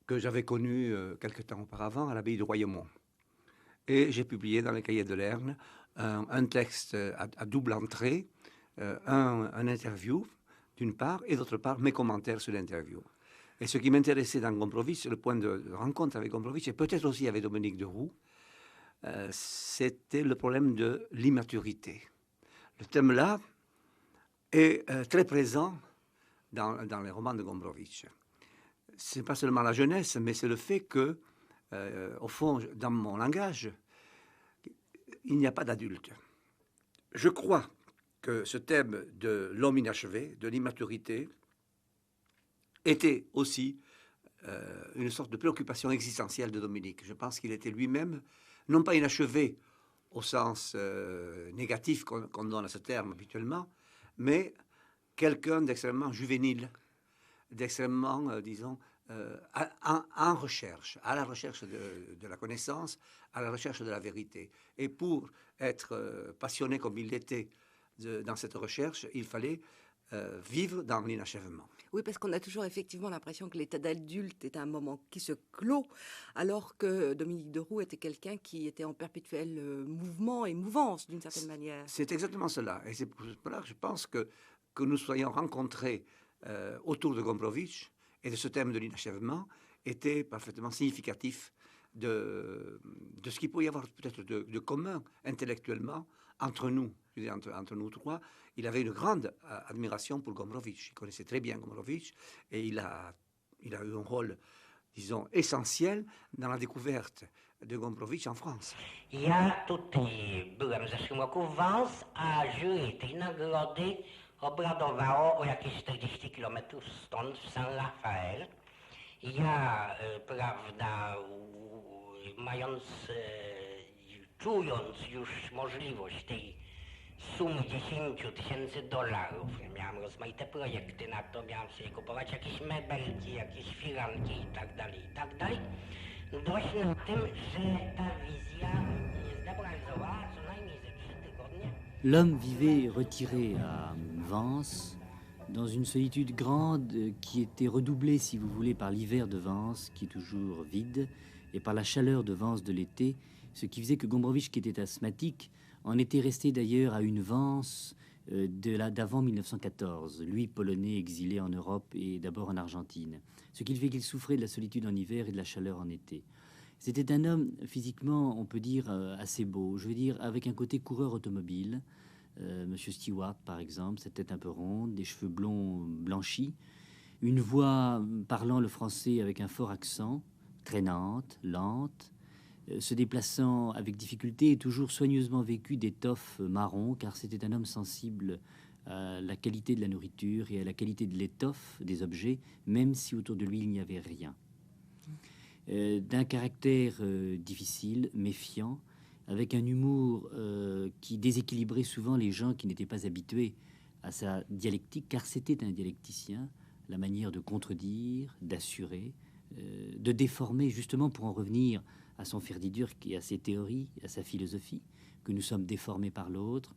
que j'avais connu quelque temps auparavant à l'abbaye de Royaumont. Et j'ai publié dans les Cahiers de Lerne un texte à double entrée, un interview d'une part, et d'autre part mes commentaires sur l'interview. Et ce qui m'intéressait dans Gombrowicz, le point de rencontre avec Gombrowicz, et peut-être aussi avec Dominique de Roux, c'était le problème de l'immaturité. Le thème-là est très présent dans les romans de Gombrowicz. Ce n'est pas seulement la jeunesse, mais c'est le fait que, au fond, dans mon langage, il n'y a pas d'adulte. Je crois que ce thème de l'homme inachevé, de l'immaturité, était aussi une sorte de préoccupation existentielle de Dominique. Je pense qu'il était lui-même, non pas inachevé au sens négatif qu'on donne à ce terme habituellement, mais quelqu'un d'extrêmement juvénile, d'extrêmement, disons, en recherche, à la recherche de la connaissance, à la recherche de la vérité. Et pour être passionné comme il l'était dans cette recherche, il fallait vivre dans l'inachèvement. Oui, parce qu'on a toujours effectivement l'impression que l'état d'adulte est un moment qui se clôt, alors que Dominique de Roux était quelqu'un qui était en perpétuel mouvement et mouvance, d'une certaine manière. C'est exactement cela. Et c'est pour cela que je pense que nous soyons rencontrés autour de Gombrowicz et de ce thème de l'inachèvement était parfaitement significatif de ce qu'il pouvait y avoir peut-être de commun intellectuellement entre nous. Je veux dire, entre nous trois. Il avait une grande admiration pour Gombrowicz. Il connaissait très bien Gombrowicz et il a eu un rôle, disons, essentiel dans la découverte de Gombrowicz en France. Ja tutaj byłem w zeszłym roku w Vence, a jury tej nagrody obradowało o jakieś 40 km stąd w Saint-Raphaël. Ja, prawda, mając, czując już możliwość tej sumy $10,000, miałem rozmaite projekty na to, miałem sobie kupować jakieś mebelki, jakieś firanki i tak dalej. Dość na tym, że ta wizja zdemoralizowała co najmniej ze 3 tygodnie. L'homme vivait retiré à Vence, dans une solitude grande qui était redoublée, si vous voulez, par l'hiver de Vence, qui est toujours vide, et par la chaleur de Vence de l'été, ce qui faisait que Gombrowicz, qui était asthmatique, en était resté d'ailleurs à une Vence d'avant 1914, lui polonais exilé en Europe et d'abord en Argentine, ce qui fait qu'il souffrait de la solitude en hiver et de la chaleur en été. C'était un homme physiquement, on peut dire, assez beau, je veux dire, avec un côté coureur automobile. Monsieur Stewart, par exemple, cette tête un peu ronde, des cheveux blonds blanchis, une voix parlant le français avec un fort accent, traînante, lente, se déplaçant avec difficulté et toujours soigneusement vêtu d'étoffe marron, car c'était un homme sensible à la qualité de la nourriture et à la qualité de l'étoffe des objets, même si autour de lui il n'y avait rien. D'un caractère difficile, méfiant, avec un humour qui déséquilibrait souvent les gens qui n'étaient pas habitués à sa dialectique, car c'était un dialecticien, la manière de contredire, d'assurer, de déformer, justement pour en revenir à son fer-dit-dur qui à ses théories, à sa philosophie, que nous sommes déformés par l'autre.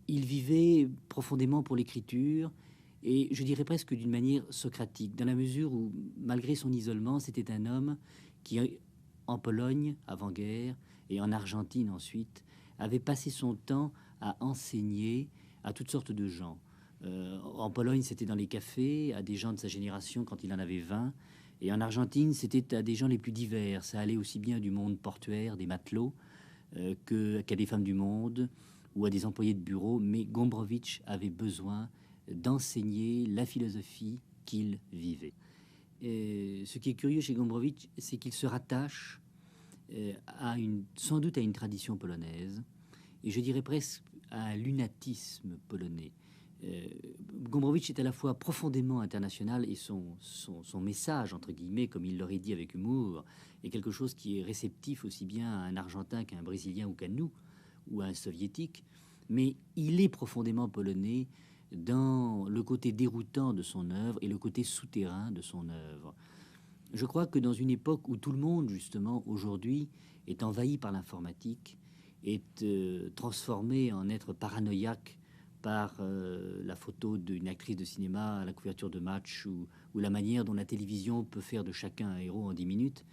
Il vivait profondément pour l'écriture, et je dirais presque d'une manière socratique, dans la mesure où, malgré son isolement, c'était un homme qui, en Pologne, avant-guerre, et en Argentine ensuite, avait passé son temps à enseigner à toutes sortes de gens. En Pologne, c'était dans les cafés, à des gens de sa génération quand il en avait 20, et en Argentine, c'était à des gens les plus divers. Ça allait aussi bien du monde portuaire, des matelots, qu'à des femmes du monde ou à des employés de bureau. Mais Gombrowicz avait besoin d'enseigner la philosophie qu'il vivait. Et ce qui est curieux chez Gombrowicz, c'est qu'il se rattache sans doute à une tradition polonaise, et je dirais presque à un lunatisme polonais. Gombrowicz est à la fois profondément international et son message, entre guillemets, comme il l'aurait dit avec humour, est quelque chose qui est réceptif aussi bien à un Argentin qu'à un Brésilien ou qu'à nous, ou à un Soviétique, mais il est profondément polonais dans le côté déroutant de son œuvre et le côté souterrain de son œuvre. Je crois que dans une époque où tout le monde, justement, aujourd'hui, est envahi par l'informatique, est transformé en être paranoïaque par la photo d'une actrice de cinéma à la couverture de match ou la manière dont la télévision peut faire de chacun un héros en 10 minutes,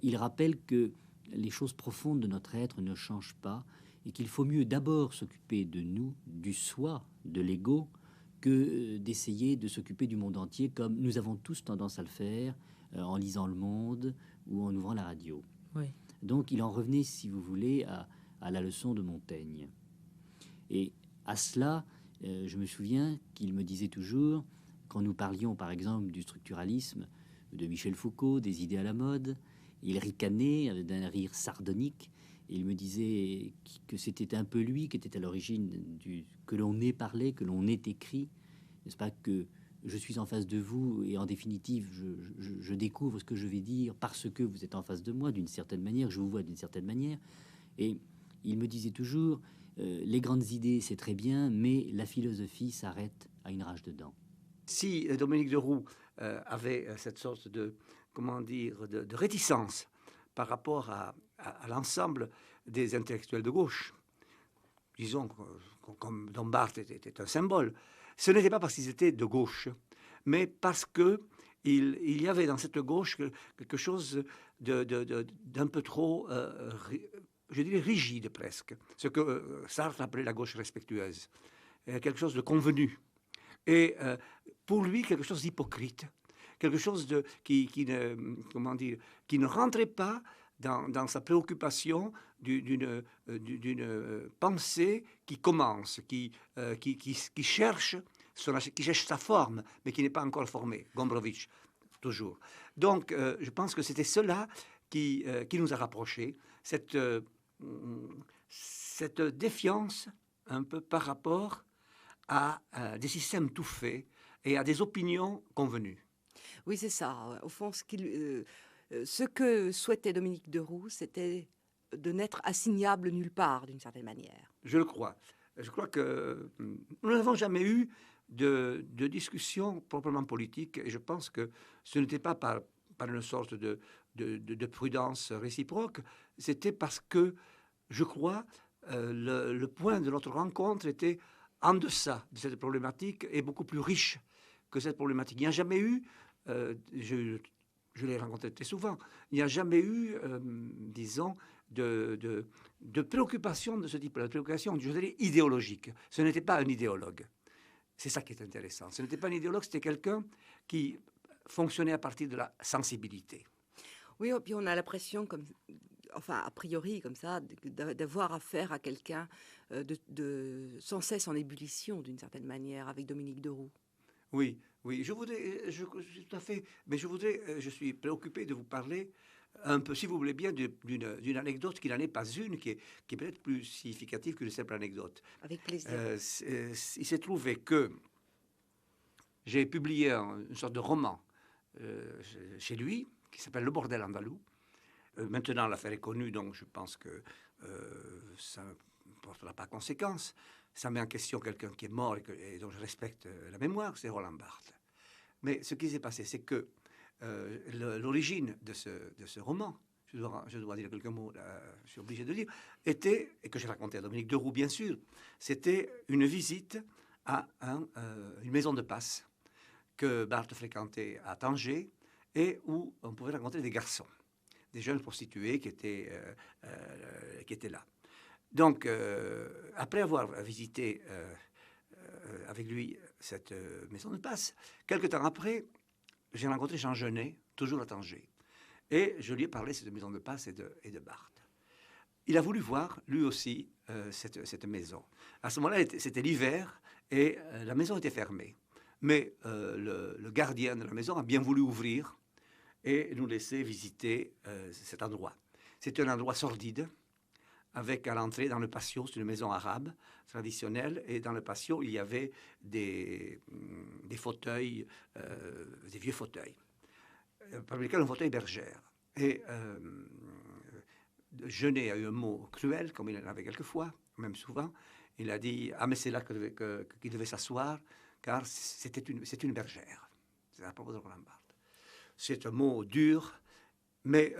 il rappelle que les choses profondes de notre être ne changent pas et qu'il faut mieux d'abord s'occuper de nous, du soi, de l'ego, que d'essayer de s'occuper du monde entier comme nous avons tous tendance à le faire en lisant Le Monde ou en ouvrant la radio. Oui. Donc il en revenait, si vous voulez, à la leçon de Montaigne. Et à cela, je me souviens qu'il me disait toujours, quand nous parlions par exemple du structuralisme de Michel Foucault, des idées à la mode, il ricanait d'un rire sardonique, et il me disait que c'était un peu lui qui était à l'origine du que l'on ait parlé, que l'on ait écrit, n'est-ce pas, que je suis en face de vous et en définitive je découvre ce que je vais dire parce que vous êtes en face de moi d'une certaine manière, je vous vois d'une certaine manière. Et il me disait toujours, les grandes idées c'est très bien, mais la philosophie s'arrête à une rage de dents. Si Dominique de Roux avait cette sorte de, comment dire, de réticence par rapport à l'ensemble des intellectuels de gauche, disons comme dont Barthes était un symbole, ce n'était pas parce qu'ils étaient de gauche, mais parce que il y avait dans cette gauche quelque chose d'un peu trop, je dirais, rigide presque, ce que Sartre appelait la gauche respectueuse, quelque chose de convenu. Et pour lui, quelque chose d'hypocrite, quelque chose qui ne rentrait pas dans sa préoccupation d'une pensée qui commence, qui cherche sa forme, mais qui n'est pas encore formée. Gombrowicz, toujours. Donc, je pense que c'était cela qui nous a rapprochés, cette défiance un peu par rapport à des systèmes tout faits et à des opinions convenues. Oui, c'est ça. Au fond, ce que souhaitait Dominique de Roux, c'était de n'être assignable nulle part, d'une certaine manière. Je le crois. Je crois que nous n'avons jamais eu de discussion proprement politique, et je pense que ce n'était pas par une sorte de prudence réciproque, c'était parce que, je crois, le point de notre rencontre était en deçà de cette problématique et beaucoup plus riche que cette problématique. Il n'y a jamais eu, je l'ai rencontré très souvent, il n'y a jamais eu, disons, de préoccupation de ce type, de préoccupation, je dirais, idéologique. Ce n'était pas un idéologue. C'est ça qui est intéressant. Ce n'était pas un idéologue, c'était quelqu'un qui fonctionnait à partir de la sensibilité. Oui, et puis on a l'impression, a priori, comme ça, d'avoir affaire à quelqu'un sans cesse en ébullition, d'une certaine manière, avec Dominique de Roux. Oui, tout à fait, mais je suis préoccupé de vous parler un peu, si vous voulez bien, d'une anecdote qui n'en est pas une, qui est peut-être plus significative qu'une simple anecdote. Avec plaisir. Il s'est trouvé que j'ai publié une sorte de roman chez lui, qui s'appelle Le Bordel andalou. Maintenant, l'affaire est connue, donc je pense que ça ne portera pas conséquence. Ça met en question quelqu'un qui est mort et dont je respecte la mémoire, c'est Roland Barthes. Mais ce qui s'est passé, c'est que l'origine de ce roman, je dois dire quelques mots, je suis obligé de dire, était, et que j'ai raconté à Dominique de Roux, bien sûr, c'était une visite à une maison de passe que Barthes fréquentait à Tanger et où on pouvait rencontrer des garçons, des jeunes prostituées qui étaient là. Donc, après avoir visité avec lui cette maison de passe, quelque temps après, j'ai rencontré Jean Genet, toujours à Tanger. Et je lui ai parlé de cette maison de passe et de Barthes. Il a voulu voir, lui aussi, cette maison. À ce moment-là, c'était l'hiver et la maison était fermée. Mais le gardien de la maison a bien voulu ouvrir et nous laisser visiter cet endroit. C'était un endroit sordide, avec à l'entrée, dans le patio, c'est une maison arabe traditionnelle, et dans le patio, il y avait des fauteuils, des vieux fauteuils, parmi lesquels un fauteuil bergère. Et Genet a eu un mot cruel, comme il en avait quelquefois, même souvent. Il a dit « Ah, mais c'est là qu'il devait s'asseoir, car c'est une bergère. » C'est à propos de Roland Barthes. C'est un mot dur, mais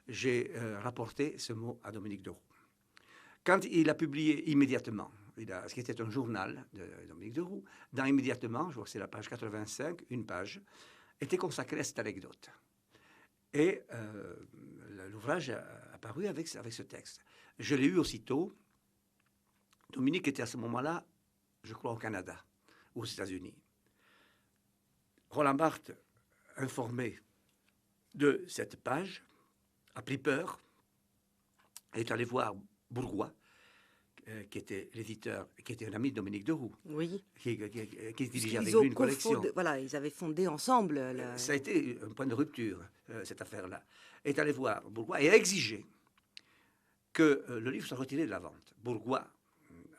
j'ai rapporté ce mot à Dominique de Roux. Quand il a publié immédiatement, ce qui était un journal de Dominique de Roux, dans Immédiatement, je crois que c'est la page 85, une page, était consacrée à cette anecdote. Et l'ouvrage a apparu avec ce texte. Je l'ai eu aussitôt. Dominique était à ce moment-là, je crois, au Canada ou aux États-Unis. Roland Barthes, informé de cette page, a pris peur et est allé voir Bourgois, qui était l'éditeur, qui était un ami de Dominique de Roux, Oui. qui dirigeait avec lui une collection. Voilà, ils avaient fondé ensemble. Ça a été un point de rupture, cette affaire-là. Est allé voir Bourgois et a exigé que le livre soit retiré de la vente. Bourgois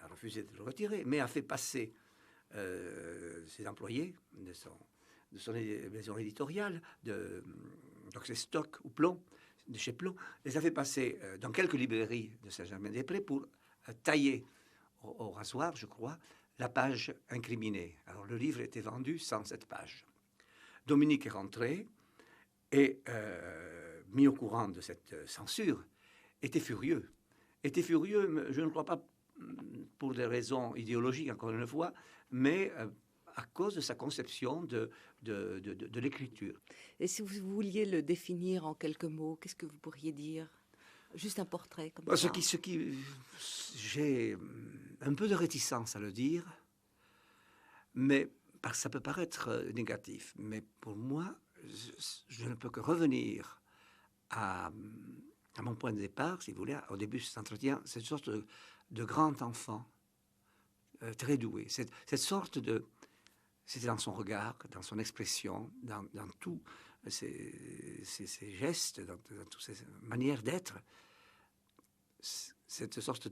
a refusé de le retirer, mais a fait passer ses employés de son maison éditoriale, donc c'est Stock ou Plomb, de chez Plomb, les a fait passer dans quelques librairies de Saint-Germain-des-Prés pour tailler au rasoir, je crois, la page incriminée. Alors le livre était vendu sans cette page. Dominique est rentré et, mis au courant de cette censure, était furieux. Je ne crois pas pour des raisons idéologiques, encore une fois, mais à cause de sa conception de l'écriture. Et si vous vouliez le définir en quelques mots, qu'est-ce que vous pourriez dire? Juste un portrait comme ça. J'ai un peu de réticence à le dire, mais parce que ça peut paraître négatif. Mais pour moi, je ne peux que revenir à mon point de départ, si vous voulez, au début de cet entretien, cette sorte de grand enfant très doué. Cette sorte de... C'était dans son regard, dans son expression, dans tous ses gestes, dans toutes ses manières d'être, cette sorte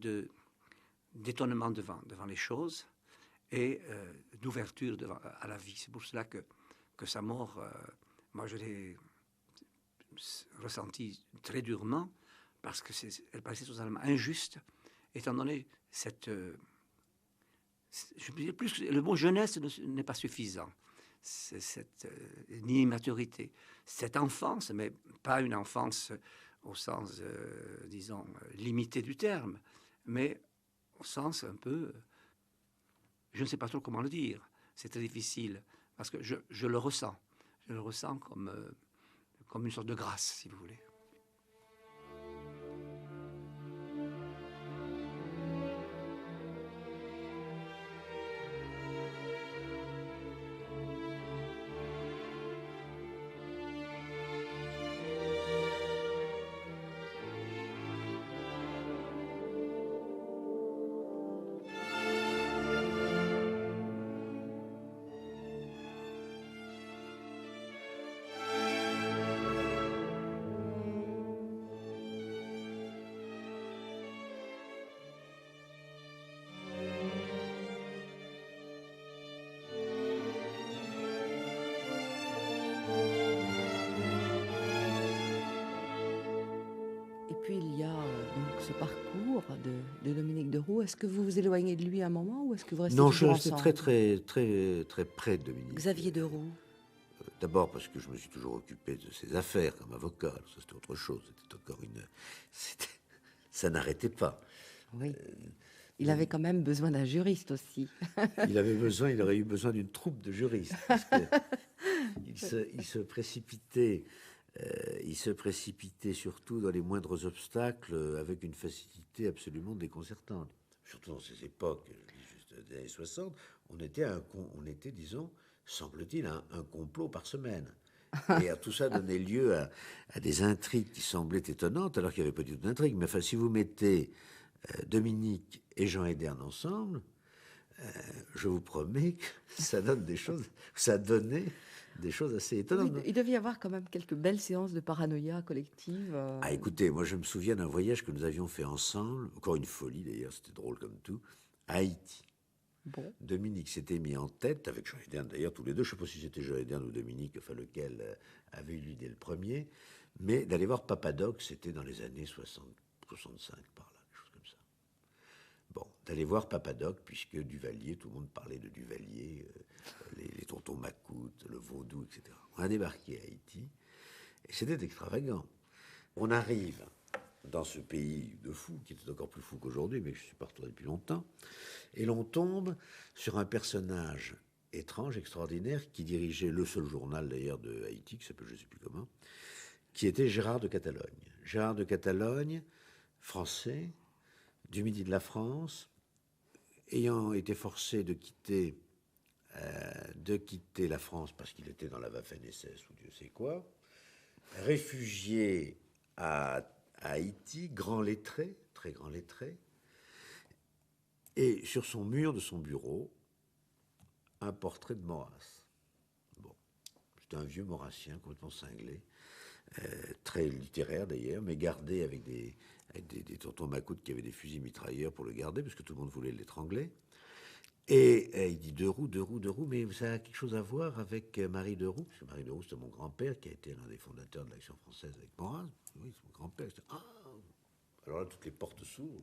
d'étonnement devant les choses et d'ouverture à la vie. C'est pour cela que sa mort, moi je l'ai ressentie très durement, parce qu'elle paraissait totalement injuste, étant donné cette... le mot jeunesse n'est pas suffisant. C'est cette ni immaturité, cette enfance, mais pas une enfance au sens, disons, limité du terme, mais au sens un peu, je ne sais pas trop comment le dire, c'est très difficile, parce que je le ressens comme une sorte de grâce, si vous voulez. Puis il y a donc ce parcours de Dominique de Roux. Est-ce que vous vous éloignez de lui à un moment ou est-ce que vous restez Non, toujours je restais ensemble? très près de Dominique. Xavier de Roux. D'abord parce que je me suis toujours occupé de ses affaires comme avocat. Alors ça, c'était autre chose. C'était encore ça n'arrêtait pas. Oui. Il avait quand même besoin d'un juriste aussi. Il aurait eu besoin d'une troupe de juristes. Parce que il se précipitait surtout dans les moindres obstacles avec une facilité absolument déconcertante. Surtout dans ces époques, juste des années 60, on était, disons, semble-t-il, un complot par semaine. Et tout ça donnait lieu à des intrigues qui semblaient étonnantes, alors qu'il n'y avait pas du tout d'intrigue. Mais enfin, si vous mettez Dominique et Jean Hederne ensemble, je vous promets que ça donne des choses, ça donnait des choses assez étonnantes. Il devait y avoir quand même quelques belles séances de paranoïa collective. Ah, écoutez, moi je me souviens d'un voyage que nous avions fait ensemble, encore une folie d'ailleurs, c'était drôle comme tout, à Haïti. Bon. Dominique s'était mis en tête, avec Jean Edern d'ailleurs, tous les deux, je ne sais pas si c'était Jean Edern ou Dominique, enfin lequel avait eu l'idée le premier, mais d'aller voir Papadoc, c'était dans les années 60, 65 par là, quelque chose comme ça. Bon, d'aller voir Papadoc, puisque Duvalier, tout le monde parlait de Duvalier, les tontons Macoute, le vaudou, etc. On a débarqué à Haïti, et c'était extravagant. On arrive dans ce pays de fous, qui était encore plus fou qu'aujourd'hui, mais je suis pas retourné depuis longtemps, et l'on tombe sur un personnage étrange, extraordinaire, qui dirigeait le seul journal d'ailleurs de Haïti, qui s'appelle je ne sais plus comment, qui était Gérard de Catalogne. Gérard de Catalogne, français, du midi de la France, ayant été forcé de quitter la France parce qu'il était dans la Waffen-SS ou Dieu sait quoi, réfugié à Haïti, grand lettré, très grand lettré, et sur son mur de son bureau, un portrait de Maurras. Bon, c'était un vieux maurassien complètement cinglé, très littéraire d'ailleurs, mais gardé avec des tontons Macoute qui avaient des fusils mitrailleurs pour le garder, parce que tout le monde voulait l'étrangler. Et il dit deux roues, mais ça a quelque chose à voir avec Marie de Roux, parce que Marie de Roux, c'était mon grand-père, qui a été l'un des fondateurs de l'Action française avec Maurras. Oui, c'est mon grand-père. Ah, alors là, toutes les portes s'ouvrent.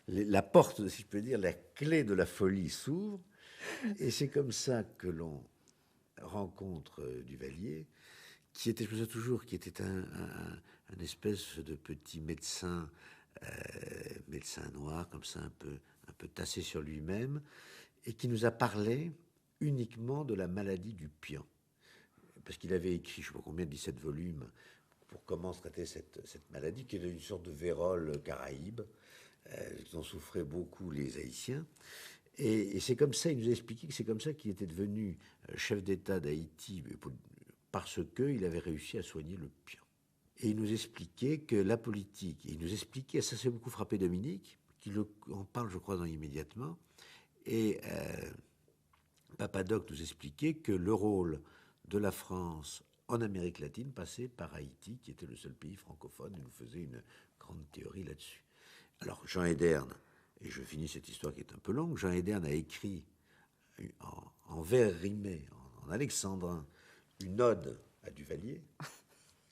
La porte, si je peux dire, la clé de la folie s'ouvre, et c'est comme ça que l'on rencontre Duvalier, qui était, je me souviens toujours, qui était un espèce de petit médecin noir, comme ça, un peu tassé sur lui-même, et qui nous a parlé uniquement de la maladie du pian. Parce qu'il avait écrit, je ne sais pas combien, 17 volumes, pour comment traiter cette maladie, qui est une sorte de vérole caraïbe, dont souffraient beaucoup les Haïtiens. Et c'est comme ça, il nous a expliqué que c'est comme ça qu'il était devenu chef d'État d'Haïti, parce qu'il avait réussi à soigner le pian. Et il nous expliquait que la politique, il nous expliquait, ça s'est beaucoup frappé Dominique, qui en parle, je crois, immédiatement, et Papadoc nous expliquait que le rôle de la France en Amérique latine passait par Haïti, qui était le seul pays francophone, et nous faisait une grande théorie là-dessus. Alors, Jean Edern, et je finis cette histoire qui est un peu longue, Jean Edern a écrit en vers rimés, en alexandrin, une ode à Duvalier,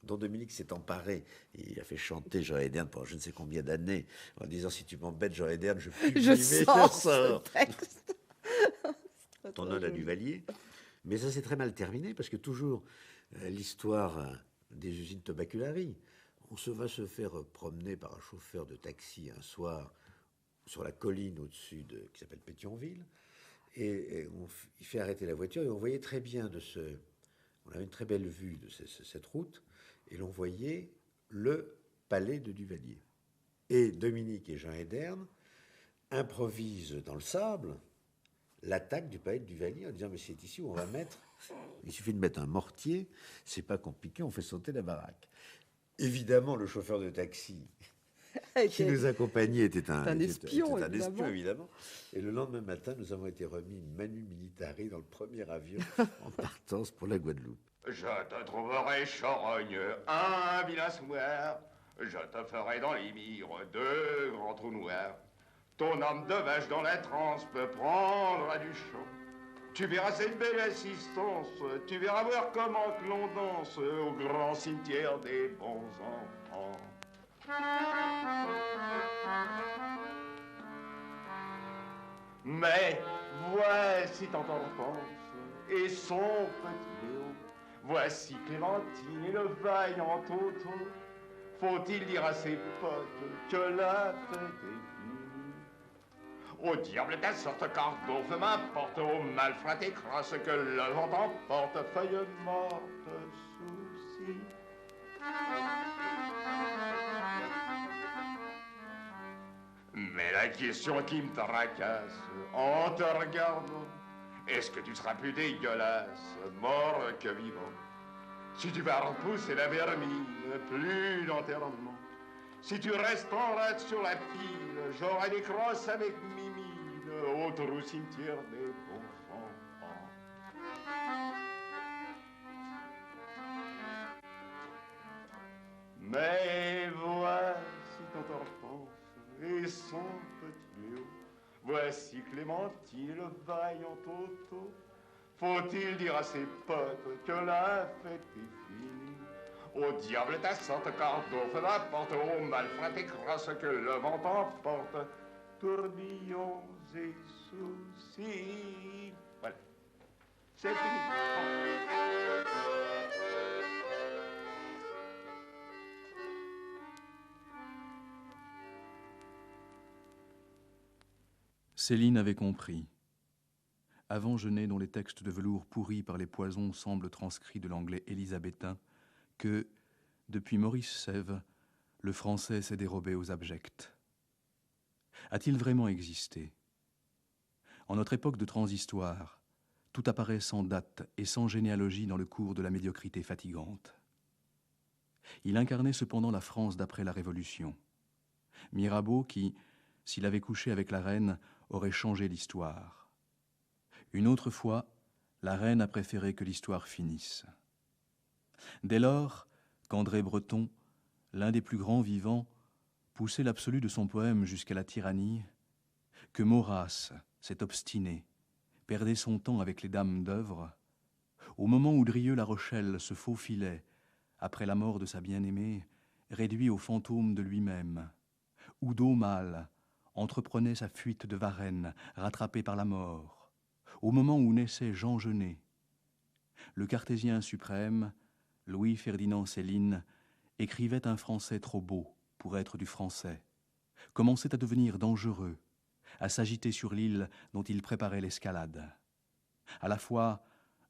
dont Dominique s'est emparé. Et il a fait chanter Jean Edern pendant je ne sais combien d'années, en disant, si tu m'embêtes, Jean Edern, je publie, je sors ce texte. Ton ode à Duvalier. Mais ça s'est très mal terminé, parce que toujours l'histoire des usines Tobacculari, on va se faire promener par un chauffeur de taxi un soir sur la colline au-dessus qui s'appelle Pétionville, et il fait arrêter la voiture, et on voyait très bien on avait une très belle vue de cette route, et l'on voyait le palais de Duvalier. Et Dominique et Jean Edern improvisent dans le sable l'attaque du palais de Duvalier en disant, mais c'est ici où on va mettre, il suffit de mettre un mortier, c'est pas compliqué, on fait sauter la baraque. Évidemment, le chauffeur de taxi qui nous accompagnait était un espion, évidemment. Et le lendemain matin, nous avons été remis manu militari dans le premier avion en partance pour la Guadeloupe. Je te trouverai charogne un vilain soir, je te ferai dans les mires deux grands trous noirs. Ton âme de vache dans la transe peut prendre à du champ. Tu verras cette belle assistance, tu verras voir comment que l'on danse au grand cimetière des bons enfants. Mais voici ton enfance et son petit Léo. Voici Clémentine et le vaillant Toto. Faut-il dire à ses potes que la fête est finie? Au diable ta sorte cardo, feu m'importe, au malfrat et crasse que le vent emporte, feuille morte, souci. Mais la question qui me tracasse en te regardant, est-ce que tu seras plus dégueulasse, mort que vivant? Si tu vas repousser la vermine, plus d'enterrement. Si tu restes en rade sur la pile, j'aurai des crosses avec mimine au trou cimetière des bons enfants. Mais voici ton enfance et son petit Léo. Voici Clémentine, le vaillant Toto. Faut-il dire à ses potes que la fête est finie? Au diable ta sorte, cardo, fais la porte, au malfrat et crasse que le vent emporte. Tourbillons et soucis. Voilà. C'est fini. Céline avait compris. Avant Genet, dont les textes de velours pourris par les poisons semblent transcrits de l'anglais élisabétain, que, depuis Maurice Sèvres, le français s'est dérobé aux abjects. A-t-il vraiment existé? En notre époque de transistoire, tout apparaît sans date et sans généalogie dans le cours de la médiocrité fatigante. Il incarnait cependant la France d'après la Révolution. Mirabeau qui, s'il avait couché avec la reine, aurait changé l'histoire. Une autre fois, la reine a préféré que l'histoire finisse. Dès lors qu'André Breton, l'un des plus grands vivants, poussait l'absolu de son poème jusqu'à la tyrannie, que Maurras, cet obstiné, perdait son temps avec les dames d'œuvre, au moment où Drieux-La Rochelle se faufilait, après la mort de sa bien-aimée, réduit au fantôme de lui-même, où d'Aumale entreprenait sa fuite de Varennes, rattrapé par la mort, au moment où naissait Jean Genet, le cartésien suprême, Louis-Ferdinand Céline, écrivait un français trop beau pour être du français, commençait à devenir dangereux, à s'agiter sur l'île dont il préparait l'escalade. À la fois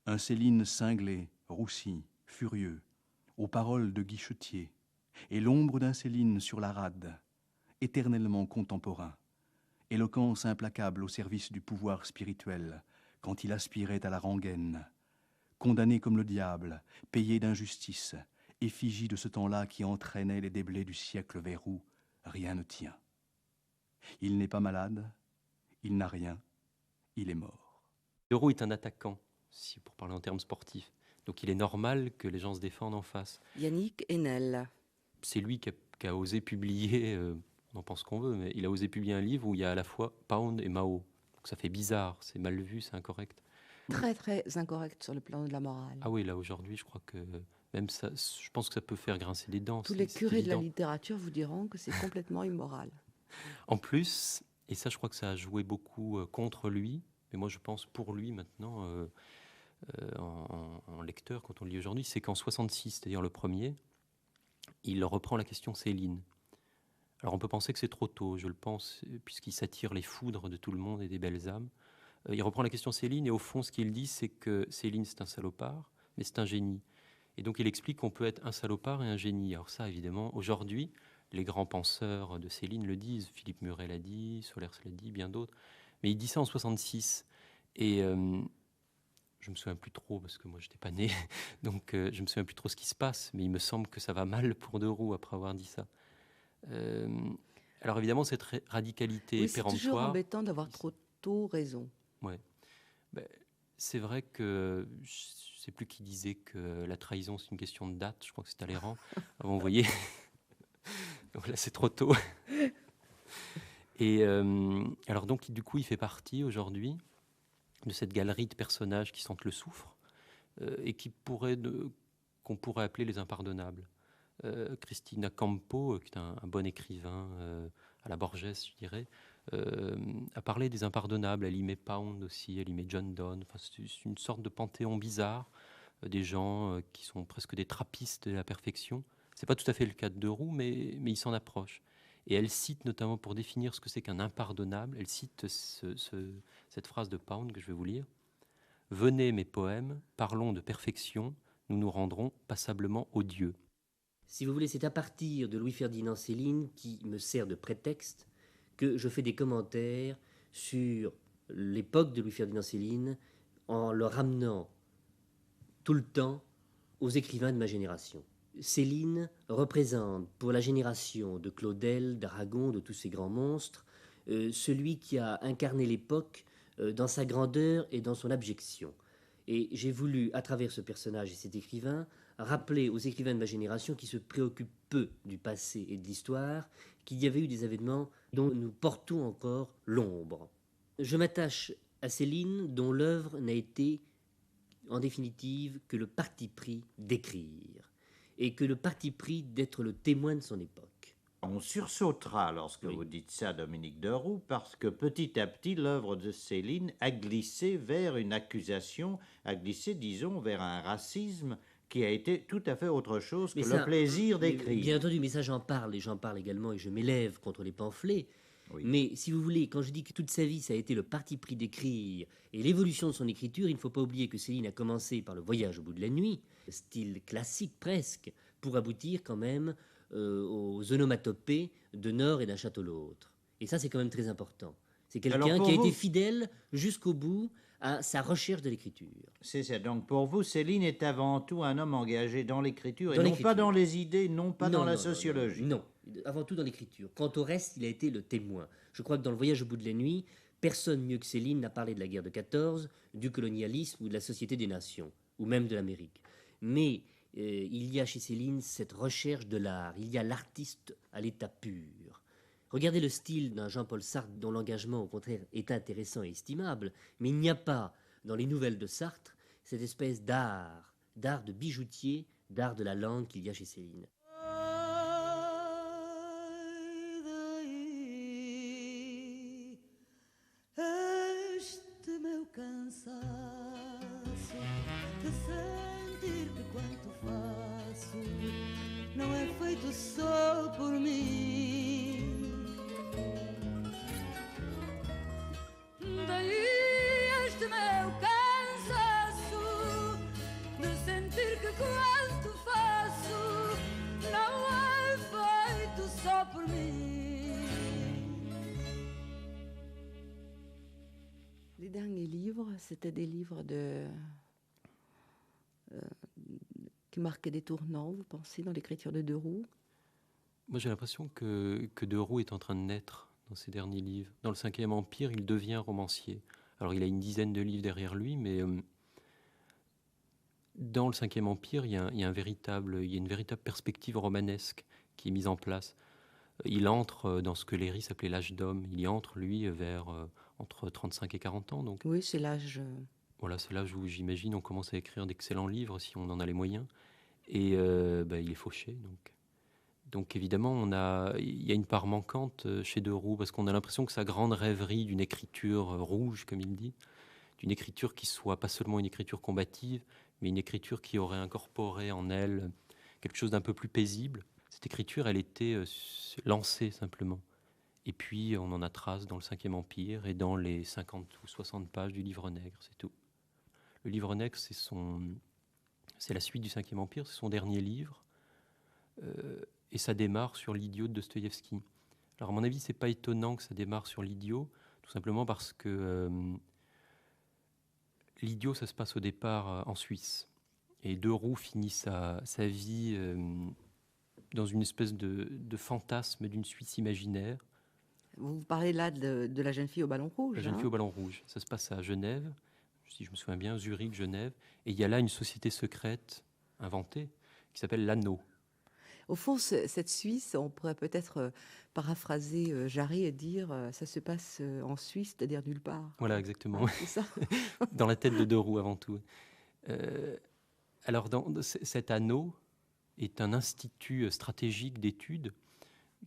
un Céline cinglé, roussi, furieux, aux paroles de guichetier, et l'ombre d'un Céline sur la rade, éternellement contemporain, éloquence implacable au service du pouvoir spirituel, quand il aspirait à la rengaine, condamné comme le diable, payé d'injustice, effigie de ce temps-là qui entraînait les déblais du siècle vers où rien ne tient. Il n'est pas malade, il n'a rien, il est mort. Deroux est un attaquant, si pour parler en termes sportifs. Donc il est normal que les gens se défendent en face. Yannick Enel. C'est lui qui a osé publier, on en pense qu'on veut, mais il a osé publier un livre où il y a à la fois Pound et Mao. Donc ça fait bizarre, c'est mal vu, c'est incorrect. Très très incorrect sur le plan de la morale. Ah oui, là aujourd'hui, je crois que même ça, je pense que ça peut faire grincer les dents. Tous les curés de la littérature vous diront que c'est complètement immoral. En plus, et ça je crois que ça a joué beaucoup contre lui, mais moi je pense pour lui maintenant, en lecteur, quand on le lit aujourd'hui, c'est qu'en 66, c'est-à-dire le premier, il reprend la question Céline. Alors on peut penser que c'est trop tôt, je le pense, puisqu'il s'attire les foudres de tout le monde et des belles âmes. Il reprend la question Céline, et au fond ce qu'il dit, c'est que Céline c'est un salopard, mais c'est un génie. Et donc il explique qu'on peut être un salopard et un génie. Alors ça, évidemment, aujourd'hui, les grands penseurs de Céline le disent, Philippe Muret l'a dit, Solers l'a dit, bien d'autres, mais il dit ça en 66. Et je me souviens plus trop, parce que moi je n'étais pas né, donc je me souviens plus trop ce qui se passe, mais il me semble que ça va mal pour Deroux après avoir dit ça. Alors évidemment, cette radicalité péremptoire... C'est toujours embêtant d'avoir trop tôt raison. Ouais. Ben, c'est vrai que je ne sais plus qui disait que la trahison c'est une question de date. Je crois que c'est Talleyrand. Alors, vous voyez, donc là c'est trop tôt. Et alors donc du coup il fait partie aujourd'hui de cette galerie de personnages qui sentent le soufre et qu'on pourrait appeler les impardonnables. Cristina Campo, qui est un bon écrivain à la Borges, je dirais, a parlé des impardonnables. Elle y met Pound aussi, elle y met John Donne. Enfin, c'est une sorte de panthéon bizarre, des gens qui sont presque des trappistes de la perfection. C'est pas tout à fait le cas de Deroux, mais il s'en approche. Et elle cite notamment, pour définir ce que c'est qu'un impardonnable, elle cite cette phrase de Pound que je vais vous lire. « Venez, mes poèmes, parlons de perfection, nous nous rendrons passablement odieux. » Si vous voulez, c'est à partir de Louis-Ferdinand Céline qui me sert de prétexte que je fais des commentaires sur l'époque de Louis-Ferdinand Céline en le ramenant tout le temps aux écrivains de ma génération. Céline représente pour la génération de Claudel, d'Aragon, de tous ces grands monstres, celui qui a incarné l'époque dans sa grandeur et dans son abjection. Et j'ai voulu, à travers ce personnage et cet écrivain, rappeler aux écrivains de ma génération qui se préoccupent peu du passé et de l'histoire qu'il y avait eu des événements dont nous portons encore l'ombre. Je m'attache à Céline dont l'œuvre n'a été en définitive que le parti pris d'écrire et que le parti pris d'être le témoin de son époque. On sursautera lorsque vous dites ça, Dominique de Roux, parce que petit à petit, l'œuvre de Céline a glissé vers une accusation, a glissé, disons, vers un racisme qui a été tout à fait autre chose que le plaisir d'écrire. Bien entendu, mais ça j'en parle, et j'en parle également, et je m'élève contre les pamphlets. Oui. Mais si vous voulez, quand je dis que toute sa vie ça a été le parti pris d'écrire et l'évolution de son écriture, il ne faut pas oublier que Céline a commencé par le voyage au bout de la nuit, style classique presque, pour aboutir quand même aux onomatopées de Nord et d'un château l'autre. Et ça c'est quand même très important. C'est quelqu'un qui a été fidèle jusqu'au bout à sa recherche de l'écriture. C'est ça. Donc pour vous, Céline est avant tout un homme engagé dans l'écriture et non pas dans les idées, non pas dans la sociologie. Non, avant tout dans l'écriture. Quant au reste, il a été le témoin. Je crois que dans le voyage au bout de la nuit, personne mieux que Céline n'a parlé de la guerre de 14, du colonialisme ou de la Société des Nations, ou même de l'Amérique. Mais il y a chez Céline cette recherche de l'art. Il y a l'artiste à l'état pur. Regardez le style d'un Jean-Paul Sartre dont l'engagement, au contraire, est intéressant et estimable, mais il n'y a pas, dans les nouvelles de Sartre, cette espèce d'art de bijoutier, d'art de la langue qu'il y a chez Céline. Este meu cansaço de sentir que quanto faço não é feito só por mim. Daí este meu cansaço de sentir que quanto faço não é feito só por mim. Les derniers livres, c'était des livres qui marquaient des tournants, vous pensez, dans l'écriture de Deroux? Moi, j'ai l'impression que Deroux est en train de naître dans ses derniers livres. Dans le 5e Empire, il devient romancier. Alors, il a une dizaine de livres derrière lui, mais dans le 5e Empire, il y a une véritable perspective romanesque qui est mise en place. Il entre dans ce que Léry s'appelait l'âge d'homme. Il y entre, lui, vers entre 35 et 40 ans. Donc. Oui, c'est l'âge... Voilà, c'est l'âge où, j'imagine, on commence à écrire d'excellents livres, si on en a les moyens. Et il est fauché, donc évidemment, il y a une part manquante chez Deroux, parce qu'on a l'impression que sa grande rêverie d'une écriture rouge, comme il dit, d'une écriture qui soit pas seulement une écriture combative, mais une écriture qui aurait incorporé en elle quelque chose d'un peu plus paisible. Cette écriture, elle était lancée simplement. Et puis, on en a trace dans le 5e Empire et dans les 50 ou 60 pages du Livre Nègre, c'est tout. Le Livre Nègre, c'est la suite du 5e Empire, c'est son dernier livre. Et ça démarre sur l'Idiot de Dostoïevski. Alors, à mon avis, c'est pas étonnant que ça démarre sur l'Idiot, tout simplement parce que l'Idiot, ça se passe au départ en Suisse. Et Deroux finit sa vie dans une espèce de fantasme d'une Suisse imaginaire. Vous parlez là de la jeune fille au ballon rouge. La jeune fille au ballon rouge. Ça se passe à Genève, si je me souviens bien, Zurich, Genève. Et il y a là une société secrète inventée qui s'appelle l'Anneau. Au fond, cette Suisse, on pourrait peut-être paraphraser Jarry et dire ça se passe en Suisse, c'est-à-dire nulle part. Voilà, exactement. C'est ça. Dans la tête de Deroux avant tout. Alors, cet Anneau est un institut stratégique d'études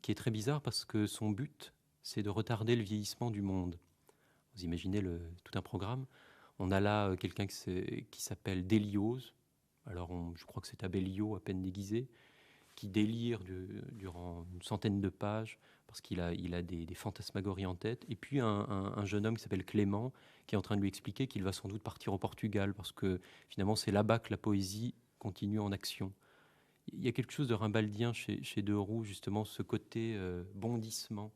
qui est très bizarre parce que son but, c'est de retarder le vieillissement du monde. Vous imaginez tout un programme. On a là quelqu'un qui s'appelle Déliose. Alors, je crois que c'est Abellio, à peine déguisé, qui délire durant une centaine de pages parce qu'il a des fantasmagories en tête. Et puis, un jeune homme qui s'appelle Clément, qui est en train de lui expliquer qu'il va sans doute partir au Portugal parce que, finalement, c'est là-bas que la poésie continue en action. Il y a quelque chose de rimbaldien chez Deroux, justement, ce côté bondissement.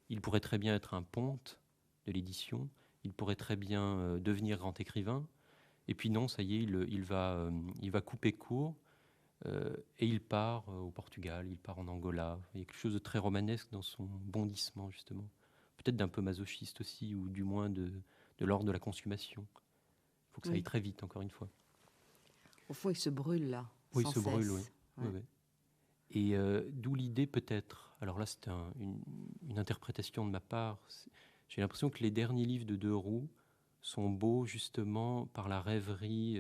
Il pourrait très bien être un ponte de l'édition, il pourrait très bien devenir grand écrivain, et puis non, ça y est, il va couper court, et il part au Portugal, il part en Angola. Il y a quelque chose de très romanesque dans son bondissement, justement. Peut-être d'un peu masochiste aussi, ou du moins de l'ordre de la consommation. Il faut que ça aille très vite, encore une fois. Au fond, il se brûle là. Oui, sans se brûle, oui. cesse. Oui, Ouais. oui. Et d'où l'idée peut-être, alors là c'est une interprétation de ma part, j'ai l'impression que les derniers livres de Deroux sont beaux justement par la rêverie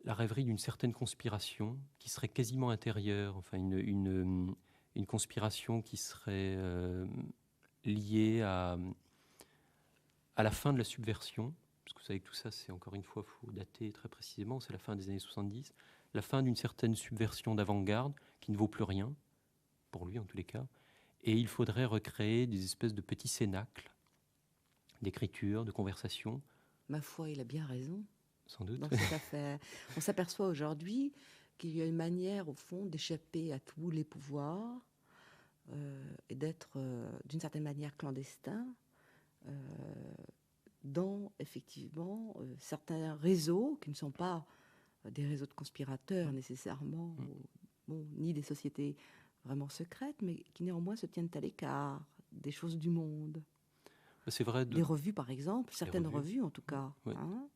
d'une certaine conspiration qui serait quasiment intérieure, enfin une conspiration qui serait liée à la fin de la subversion, parce que vous savez que tout ça, c'est encore une fois, faut dater très précisément, c'est la fin des années 70, la fin d'une certaine subversion d'avant-garde qui ne vaut plus rien, pour lui en tous les cas, et il faudrait recréer des espèces de petits cénacles d'écriture, de conversation. Ma foi, il a bien raison. Sans doute. Dans cette affaire. On s'aperçoit aujourd'hui qu'il y a une manière, au fond, d'échapper à tous les pouvoirs et d'être, d'une certaine manière, clandestin dans, effectivement, certains réseaux qui ne sont pas des réseaux de conspirateurs nécessairement, ni des sociétés vraiment secrètes, mais qui néanmoins se tiennent à l'écart des choses du monde. C'est vrai. Des revues, par exemple, certaines revues en tout cas. Oui. Hein.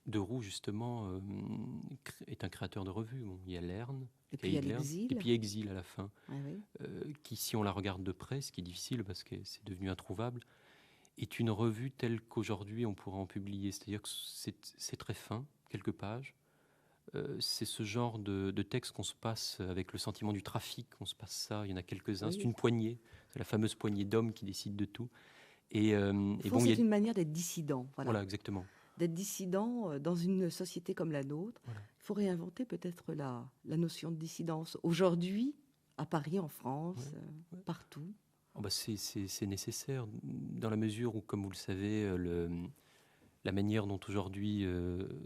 Deroux, justement, est un créateur de revues. Bon, il y a Lerne, et puis il y a l'Exil. Et puis Exil à la fin, oui. Qui, si on la regarde de près, ce qui est difficile parce que c'est devenu introuvable, est une revue telle qu'aujourd'hui on pourrait en publier. C'est-à-dire que c'est très fin, quelques pages. C'est ce genre de texte qu'on se passe avec le sentiment du trafic. On se passe ça, il y en a quelques-uns. Oui. C'est une poignée, c'est la fameuse poignée d'hommes qui décident de tout. Et bon, c'est une manière d'être dissident. Voilà, exactement. D'être dissident dans une société comme la nôtre. Voilà. Il faut réinventer peut-être la notion de dissidence. Aujourd'hui, à Paris, en France, partout. Oh bah c'est nécessaire, dans la mesure où, comme vous le savez, la manière dont aujourd'hui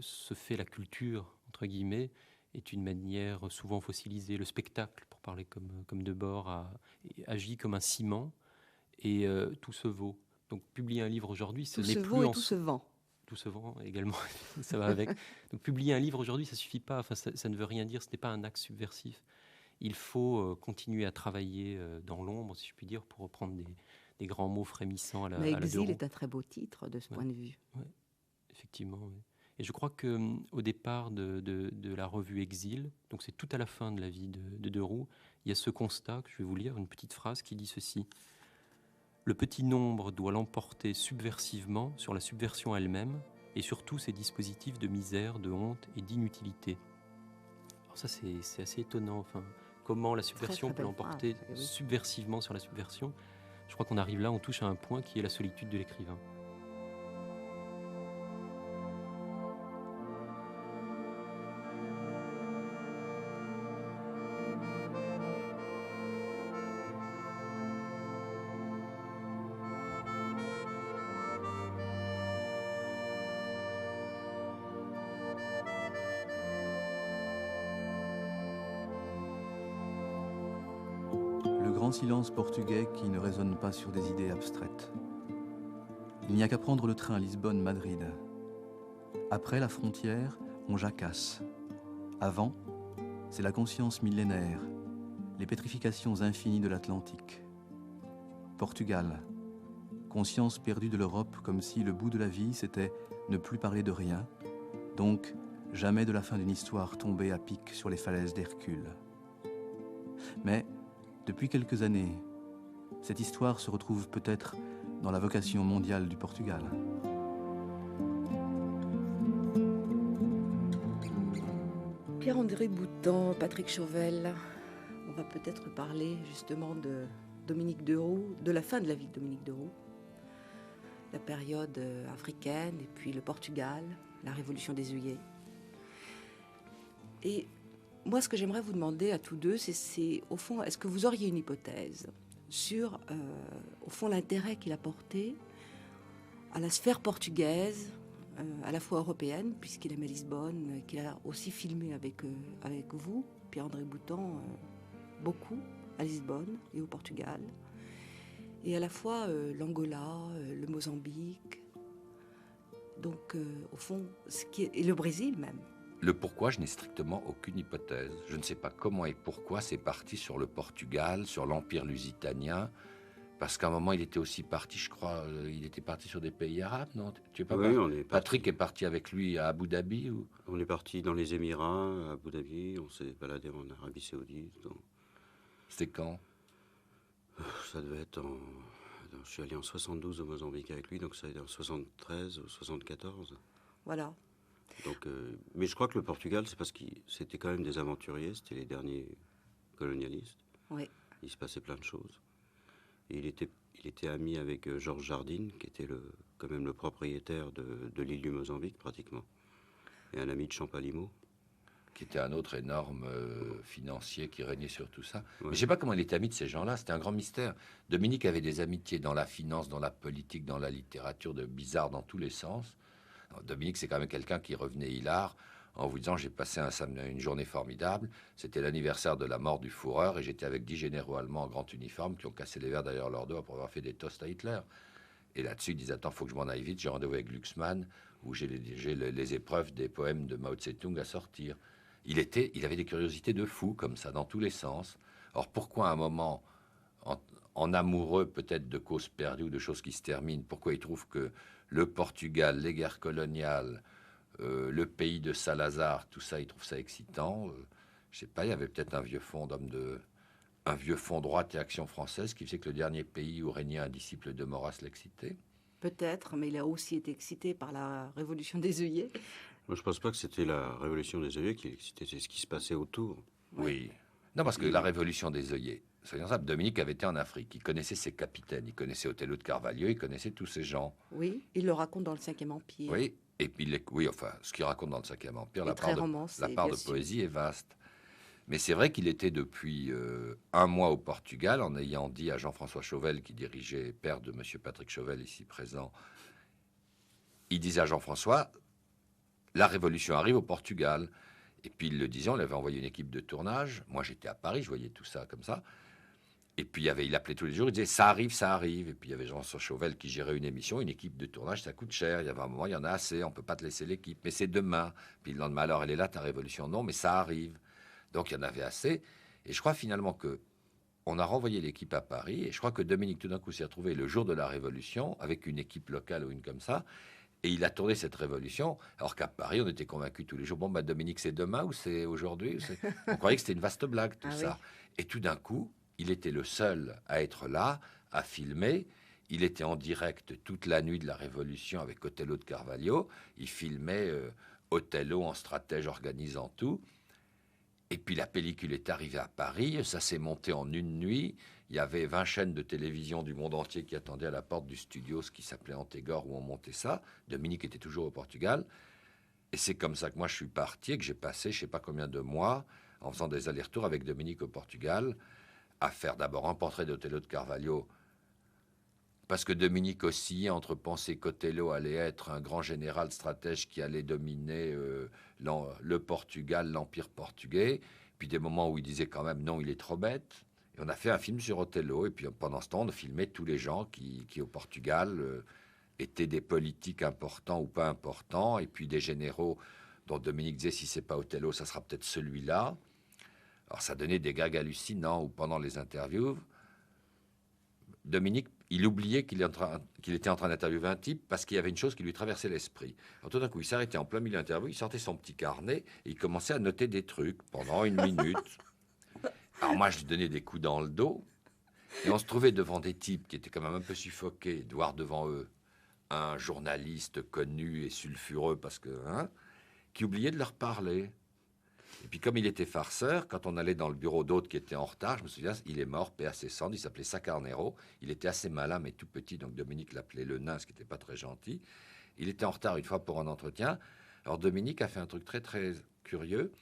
se fait la culture, entre guillemets, est une manière souvent fossilisée. Le spectacle, pour parler comme Debord, agit comme un ciment, et tout se vaut. Donc publier un livre aujourd'hui, ce n'est plus... Tout se vend. Tout se vend également, ça va avec. Donc publier un livre aujourd'hui, ça ne suffit pas, enfin, ça ne veut rien dire, ce n'est pas un acte subversif. Il faut continuer à travailler dans l'ombre, si je puis dire, pour reprendre des grands mots frémissants à la Deroux. Mais Exil est un très beau titre de ce point de vue. Oui, effectivement. Oui. Et je crois qu'au départ de la revue Exil, donc c'est tout à la fin de la vie de Deroux, il y a ce constat, que je vais vous lire, une petite phrase qui dit ceci. Le petit nombre doit l'emporter subversivement sur la subversion elle-même et sur tous ses dispositifs de misère, de honte et d'inutilité. Alors ça, c'est assez étonnant. Enfin, comment la subversion peut l'emporter subversivement sur la subversion. Je crois qu'on arrive là, on touche à un point qui est la solitude de l'écrivain. Silence portugais qui ne résonne pas sur des idées abstraites. Il n'y a qu'à prendre le train Lisbonne-Madrid. Après la frontière, on jacasse. Avant, c'est la conscience millénaire, les pétrifications infinies de l'Atlantique. Portugal, conscience perdue de l'Europe comme si le bout de la vie c'était ne plus parler de rien, donc jamais de la fin d'une histoire tombée à pic sur les falaises d'Hercule. Mais depuis quelques années, cette histoire se retrouve peut-être dans la vocation mondiale du Portugal. Pierre-André Boutan, Patrick Chauvel, on va peut-être parler justement de Dominique Deroux, de la fin de la vie de Dominique Deroux, la période africaine et puis le Portugal, la révolution des œillets. Et moi, ce que j'aimerais vous demander à tous deux, c'est au fond, est-ce que vous auriez une hypothèse sur, au fond, l'intérêt qu'il a porté à la sphère portugaise, à la fois européenne, puisqu'il aimait Lisbonne, qu'il a aussi filmé avec vous, Pierre-André Boutan, beaucoup à Lisbonne et au Portugal, et à la fois l'Angola, le Mozambique, donc au fond, et le Brésil même. Le pourquoi, je n'ai strictement aucune hypothèse. Je ne sais pas comment et pourquoi c'est parti sur le Portugal, sur l'Empire lusitanien. Parce qu'à un moment, il était aussi parti, je crois, il était parti sur des pays arabes, non? Tu es pas Oui, parti? on est Patrick est parti avec lui à Abu Dhabi ou... On est parti dans les Émirats, à Abu Dhabi, on s'est baladé en Arabie Saoudite. C'était quand? Ça devait être en... Je suis allé en 72 au Mozambique avec lui, donc ça a été en 73 ou 74. Voilà. Donc, mais je crois que le Portugal, c'est parce que c'était quand même des aventuriers, c'était les derniers colonialistes. Oui. Il se passait plein de choses. Et il était ami avec Georges Jardine, qui était quand même le propriétaire de l'île du Mozambique, pratiquement. Et un ami de Champalimaud. Qui était un autre énorme financier qui régnait sur tout ça. Ouais. Mais je ne sais pas comment il était ami de ces gens-là, c'était un grand mystère. Dominique avait des amitiés dans la finance, dans la politique, dans la littérature, de bizarre dans tous les sens. Alors, Dominique, c'est quand même quelqu'un qui revenait hilar en vous disant « j'ai passé une journée formidable, c'était l'anniversaire de la mort du Führer et j'étais avec 10 généraux allemands en grand uniforme qui ont cassé les verres derrière leur dos pour avoir fait des toasts à Hitler ». Et là-dessus, il disait « attends, il faut que je m'en aille vite, j'ai rendez-vous avec Glucksmann où j'ai les épreuves des poèmes de Mao Tse-tung à sortir ». Il avait des curiosités de fou, comme ça, dans tous les sens. Or, pourquoi à un moment, en amoureux peut-être de causes perdues ou de choses qui se terminent, pourquoi il trouve que le Portugal, les guerres coloniales, le pays de Salazar, tout ça, il trouve ça excitant? Je sais pas, il y avait peut-être un vieux fond un vieux fond droite et action française qui faisait que le dernier pays où régnait un disciple de Maurras l'excitait. Peut-être, mais il a aussi été excité par la révolution des œillets. Moi, je ne pense pas que c'était la révolution des œillets qui l'excitait, c'est ce qui se passait autour. Oui. Non, parce que la révolution des œillets, soyons simples, Dominique avait été en Afrique, il connaissait ses capitaines, il connaissait Otello de Carvalho, il connaissait tous ces gens. Oui, il le raconte dans le 5e Empire. Oui, et puis, enfin, ce qu'il raconte dans le 5e Empire, la part de sûr. poésie est vaste. Mais c'est vrai qu'il était depuis un mois au Portugal, en ayant dit à Jean-François Chauvel, qui dirigeait, père de M. Patrick Chauvel, ici présent, il disait à Jean-François, la révolution arrive au Portugal. Et puis il le disait, on avait envoyé une équipe de tournage. Moi, j'étais à Paris, je voyais tout ça comme ça. Et puis il appelait tous les jours, il disait, ça arrive, ça arrive. Et puis il y avait Jean-François Chauvel qui gérait une émission, une équipe de tournage, ça coûte cher. Il y avait un moment, il y en a assez, on peut pas te laisser l'équipe, mais c'est demain. Puis le lendemain, alors elle est là, ta révolution. Non, mais ça arrive. Donc il y en avait assez. Et je crois finalement que on a renvoyé l'équipe à Paris. Et je crois que Dominique, tout d'un coup, s'est retrouvé le jour de la révolution avec une équipe locale ou une comme ça. Et il a tourné cette révolution, alors qu'à Paris, on était convaincus tous les jours. Bon, bah, Dominique, c'est demain ou c'est aujourd'hui? On croyait que c'était une vaste blague, tout ça. Oui. Et tout d'un coup, il était le seul à être là, à filmer. Il était en direct toute la nuit de la Révolution avec Otello de Carvalho. Il filmait Otello en stratège organisant tout. Et puis la pellicule est arrivée à Paris. Ça s'est monté en une nuit. Il y avait 20 chaînes de télévision du monde entier qui attendaient à la porte du studio, ce qui s'appelait Antégore, où on montait ça. Dominique était toujours au Portugal. Et c'est comme ça que moi, je suis parti et que j'ai passé je ne sais pas combien de mois en faisant des allers-retours avec Dominique au Portugal, à faire d'abord un portrait d'Otello de Carvalho, parce que Dominique aussi, entre penser qu'Otello allait être un grand général stratège qui allait dominer le Portugal, l'Empire portugais, puis des moments où il disait quand même non, il est trop bête. Et on a fait un film sur Otello, et puis pendant ce temps, on a filmé tous les gens qui au Portugal étaient des politiques importants ou pas importants, et puis des généraux dont Dominique disait si c'est pas Otello, ça sera peut-être celui-là. Alors ça donnait des gags hallucinants, ou pendant les interviews, Dominique, il oubliait qu'il était en train d'interviewer un type parce qu'il y avait une chose qui lui traversait l'esprit. Alors tout d'un coup, il s'arrêtait en plein milieu de l'interview, il sortait son petit carnet et il commençait à noter des trucs pendant une minute. Alors moi, je lui donnais des coups dans le dos et on se trouvait devant des types qui étaient quand même un peu suffoqués de voir devant eux un journaliste connu et sulfureux parce que, qui oubliait de leur parler. Et puis comme il était farceur, quand on allait dans le bureau d'autres qui étaient en retard, je me souviens, il est mort, paix à ses cendres, il s'appelait Sacarnero, il était assez malin mais tout petit, donc Dominique l'appelait le nain, ce qui n'était pas très gentil. Il était en retard une fois pour un entretien. Alors Dominique a fait un truc très très curieux.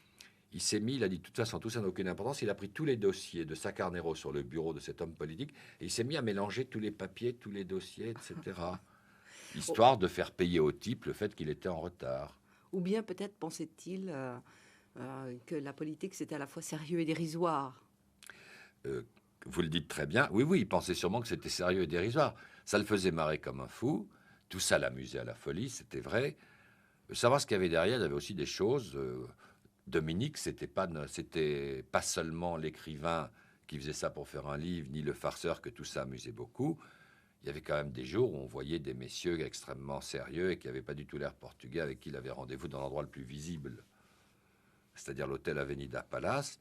Il s'est mis, il a dit de toute façon tout ça n'a aucune importance, il a pris tous les dossiers de Sacarnero sur le bureau de cet homme politique et il s'est mis à mélanger tous les papiers, tous les dossiers, etc. Histoire de faire payer au type le fait qu'il était en retard. Ou bien peut-être pensait-il que la politique, c'était à la fois sérieux et dérisoire. Vous le dites très bien. Oui, oui, il pensait sûrement que c'était sérieux et dérisoire. Ça le faisait marrer comme un fou. Tout ça l'amusait à la folie, c'était vrai. Savoir ce qu'il y avait derrière, il y avait aussi des choses. Dominique, c'était pas seulement l'écrivain qui faisait ça pour faire un livre, ni le farceur que tout ça amusait beaucoup. Il y avait quand même des jours où on voyait des messieurs extrêmement sérieux et qui n'avaient pas du tout l'air portugais, avec qui il avait rendez-vous dans l'endroit le plus visible, c'est-à-dire l'hôtel Avenida Palace.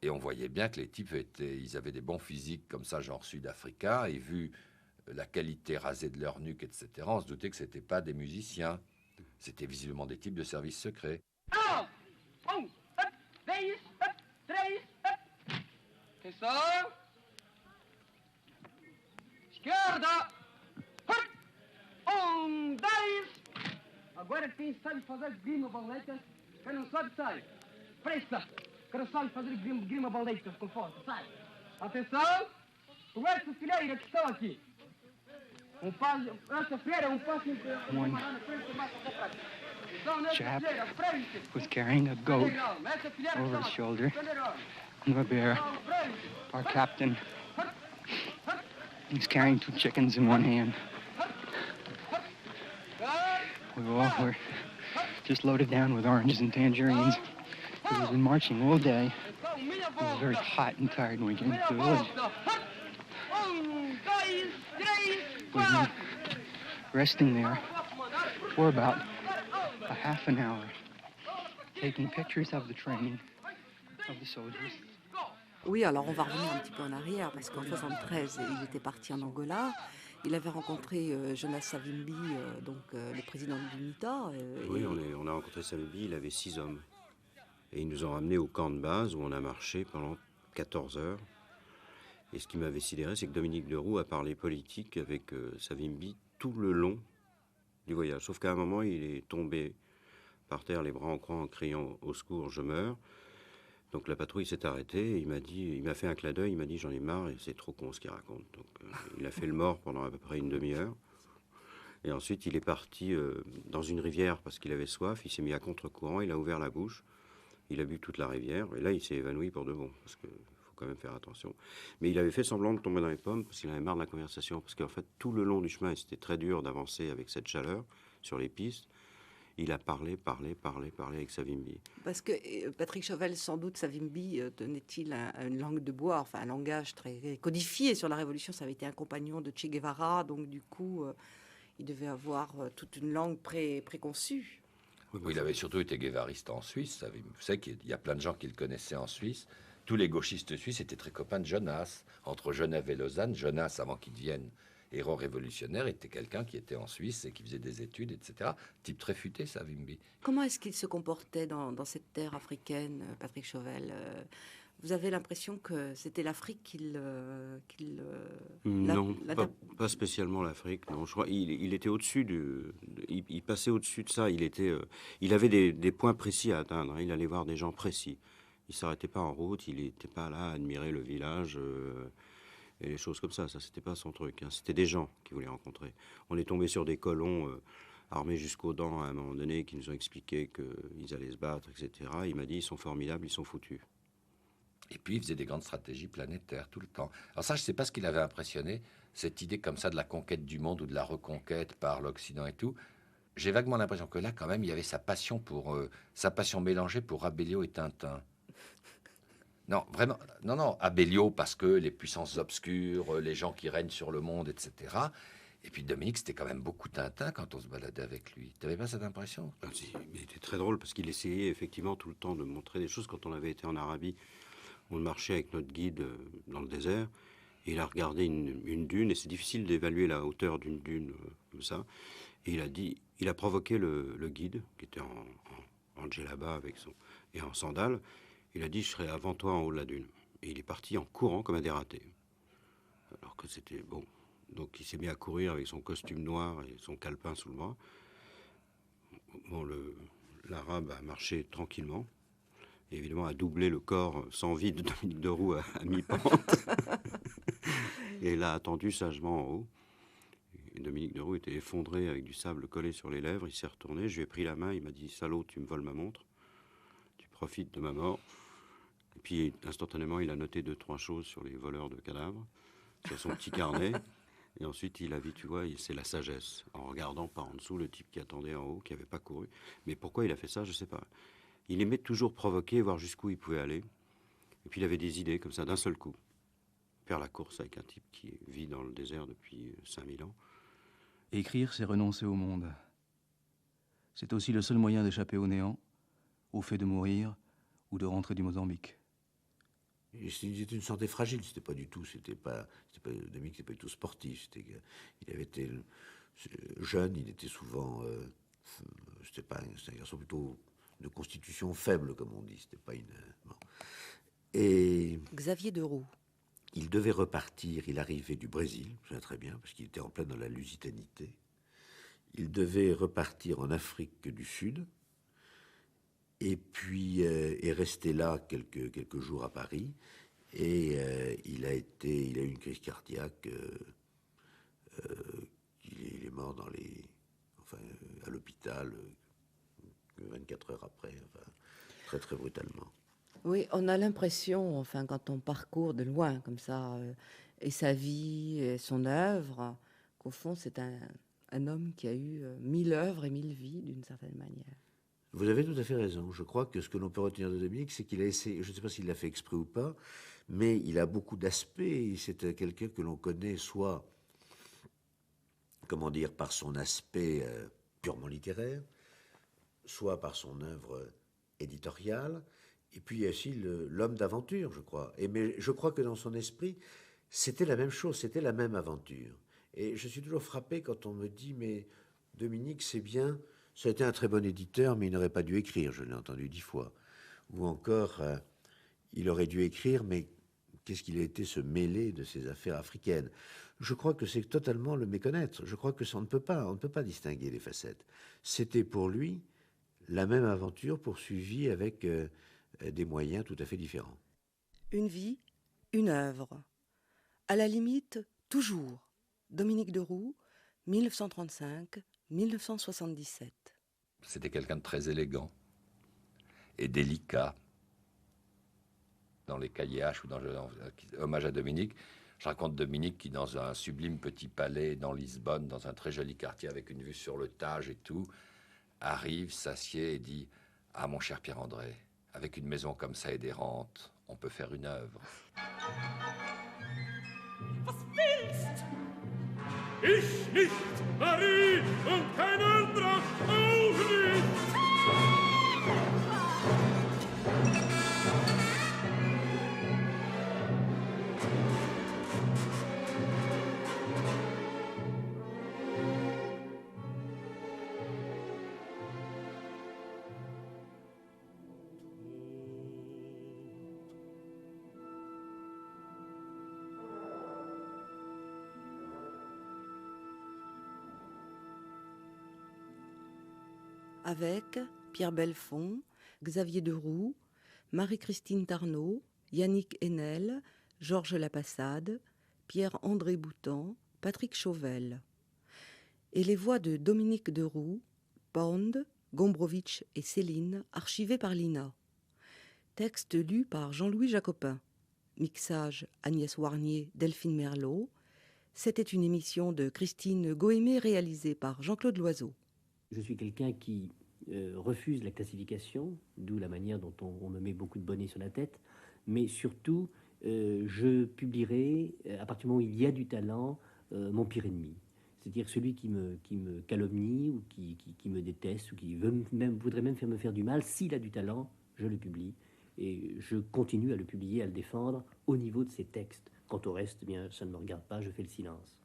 Et on voyait bien que les types ils avaient des bons physiques comme ça, genre sud-africains, et vu la qualité rasée de leur nuque, etc., on se doutait que c'était pas des musiciens. C'était visiblement des types de services secrets. Atenção! Esquerda! Dois! Agora quem sabe fazer grima baletas, quem não sabe sai. Presta! Quem não sabe fazer grima baletas com força, sai. Atenção! Começa a fileira que estão aqui. Essa fileira passo One chap was carrying a goat over his shoulder. Bear, our captain, he's carrying 2 chickens in one hand. We all were just loaded down with oranges and tangerines. We've been marching all day. It was very hot and tired when we came to the village. We've been resting there for about a half an hour, taking pictures of the training of the soldiers. Oui, alors on va revenir un petit peu en arrière, parce qu'en 1973, il était parti en Angola. Il avait rencontré Jonas Savimbi, le président de l'UNITA. Oui, on a rencontré Savimbi, il avait 6 hommes. Et ils nous ont ramenés au camp de base où on a marché pendant 14 heures. Et ce qui m'avait sidéré, c'est que Dominique de Roux a parlé politique avec Savimbi tout le long du voyage. Sauf qu'à un moment, il est tombé par terre, les bras en croix, en criant « Au secours, je meurs ». Donc la patrouille s'est arrêtée et il m'a fait un clin d'œil, il m'a dit j'en ai marre et c'est trop con ce qu'il raconte. Donc il a fait le mort pendant à peu près une demi-heure. Et ensuite il est parti dans une rivière parce qu'il avait soif, il s'est mis à contre-courant, il a ouvert la bouche, il a bu toute la rivière et là il s'est évanoui pour de bon parce qu'il faut quand même faire attention. Mais il avait fait semblant de tomber dans les pommes parce qu'il avait marre de la conversation parce qu'en fait tout le long du chemin c'était très dur d'avancer avec cette chaleur sur les pistes. Il a parlé avec Savimbi. Parce que Patrick Chauvel, sans doute, Savimbi, tenait-il une langue de bois, enfin un langage très codifié sur la Révolution. Ça avait été un compagnon de Che Guevara, donc du coup, il devait avoir toute une langue préconçue. Oui, il avait surtout été guévariste en Suisse. Vous savez qu'il y a plein de gens qui le connaissaient en Suisse. Tous les gauchistes suisses étaient très copains de Jonas. Entre Genève et Lausanne, Jonas, avant qu'il devienne héros révolutionnaire, était quelqu'un qui était en Suisse et qui faisait des études, etc. Type très futé, Savimbi. Comment est-ce qu'il se comportait dans cette terre africaine, Patrick Chauvel? Vous avez l'impression que c'était l'Afrique qu'il... Non, pas spécialement l'Afrique. Non, je crois il était au-dessus il passait au-dessus de ça. Il avait des points précis à atteindre. Hein. Il allait voir des gens précis. Il s'arrêtait pas en route. Il n'était pas là à admirer le village. Et les choses comme ça, c'était pas son truc. Hein. C'était des gens qu'il voulait rencontrer. On est tombé sur des colons armés jusqu'aux dents à un moment donné qui nous ont expliqué qu'ils allaient se battre, etc. Il m'a dit, ils sont formidables, ils sont foutus. Et puis, il faisait des grandes stratégies planétaires tout le temps. Alors ça, je ne sais pas ce qu'il avait impressionné, cette idée comme ça de la conquête du monde ou de la reconquête par l'Occident et tout. J'ai vaguement l'impression que là, quand même, il y avait sa passion mélangée pour Abellio et Tintin. Non, vraiment, non, Abellio parce que les puissances obscures, les gens qui règnent sur le monde, etc. Et puis Dominique, c'était quand même beaucoup Tintin quand on se baladait avec lui. T'avais pas cette impression? Si, mais c'était très drôle parce qu'il essayait effectivement tout le temps de montrer des choses. Quand on avait été en Arabie, on marchait avec notre guide dans le désert et il a regardé une dune et c'est difficile d'évaluer la hauteur d'une dune comme ça. Et il a provoqué le guide qui était en djellaba et en sandales. Il a dit, je serai avant toi en haut de la dune. Et il est parti en courant comme un dératé. Alors que c'était bon. Donc il s'est mis à courir avec son costume noir et son calepin sous le bras. Bon, l'arabe a marché tranquillement. Et évidemment, a doublé le corps sans vie de Dominique de Roux à mi-pente. Et il a attendu sagement en haut. Et Dominique de Roux était effondré avec du sable collé sur les lèvres. Il s'est retourné, je lui ai pris la main. Il m'a dit, salaud, tu me voles ma montre. Tu profites de ma mort. Et puis, instantanément, il a noté 2-3 choses sur les voleurs de cadavres, sur son petit carnet. Et ensuite, il a vu, tu vois, c'est la sagesse. En regardant par en dessous le type qui attendait en haut, qui n'avait pas couru. Mais pourquoi il a fait ça, je ne sais pas. Il aimait toujours provoquer, voir jusqu'où il pouvait aller. Et puis il avait des idées comme ça, d'un seul coup. Faire la course avec un type qui vit dans le désert depuis 5000 ans. Écrire, c'est renoncer au monde. C'est aussi le seul moyen d'échapper au néant, au fait de mourir ou de rentrer du Mozambique. C'était une santé fragile, c'était pas du tout, Dominique n'était pas du tout sportif. Il avait été jeune, il était souvent, c'était un garçon plutôt de constitution faible, comme on dit. C'était pas une. Bon. Et Xavier Deroux. Il devait repartir, il arrivait du Brésil, je sais très bien, parce qu'il était en plein dans la lusitanité. Il devait repartir en Afrique du Sud, et puis est resté là quelques jours à Paris, et il a eu une crise cardiaque. Il est mort à l'hôpital 24 heures après, très très brutalement. Oui, on a l'impression, quand on parcourt de loin comme ça, et sa vie, et son œuvre, qu'au fond c'est un homme qui a eu 1000 œuvres et 1000 vies d'une certaine manière. Vous avez tout à fait raison. Je crois que ce que l'on peut retenir de Dominique, c'est qu'il a essayé, je ne sais pas s'il l'a fait exprès ou pas, mais il a beaucoup d'aspects. C'est quelqu'un que l'on connaît soit, par son aspect purement littéraire, soit par son œuvre éditoriale, et puis il y a aussi l'homme d'aventure, je crois. Mais je crois que dans son esprit, c'était la même chose, c'était la même aventure. Et je suis toujours frappé quand on me dit, mais Dominique, c'est bien, ça a été un très bon éditeur, mais il n'aurait pas dû écrire, je l'ai entendu 10 fois. Ou encore, il aurait dû écrire, mais qu'est-ce qu'il a été se mêler de ces affaires africaines? Je crois que c'est totalement le méconnaître. Je crois que ça, on ne peut pas distinguer les facettes. C'était pour lui la même aventure poursuivie avec des moyens tout à fait différents. Une vie, une œuvre. À la limite, toujours. Dominique Deroux, 1935-1977. C'était quelqu'un de très élégant et délicat. Dans les cahiers H ou dans Hommage à Dominique, je raconte Dominique qui, dans un sublime petit palais dans Lisbonne, dans un très joli quartier avec une vue sur le Tage et tout, arrive, s'assied et dit « Ah, mon cher Pierre-André, avec une maison comme ça et des rentes, on peut faire une œuvre. » Ich nicht, Marie, und kein anderer auch nicht. Avec Pierre Belfond, Xavier Deroux, Marie-Christine Tarnot, Yannick Enel, Georges Lapassade, Pierre-André Boutan, Patrick Chauvel. Et les voix de Dominique Deroux, Pond, Gombrowicz et Céline, archivées par l'INA. Texte lu par Jean-Louis Jacopin. Mixage Agnès Warnier, Delphine Merlot. C'était une émission de Christine Goémé réalisée par Jean-Claude Loiseau. Je suis quelqu'un qui refuse la classification, d'où la manière dont on me met beaucoup de bonnets sur la tête, mais surtout, je publierai, à partir du moment où il y a du talent, mon pire ennemi. C'est-à-dire celui qui me calomnie, ou qui me déteste, ou qui voudrait même me faire du mal. S'il a du talent, je le publie. Et je continue à le publier, à le défendre, au niveau de ses textes. Quant au reste, eh bien, ça ne me regarde pas, je fais le silence.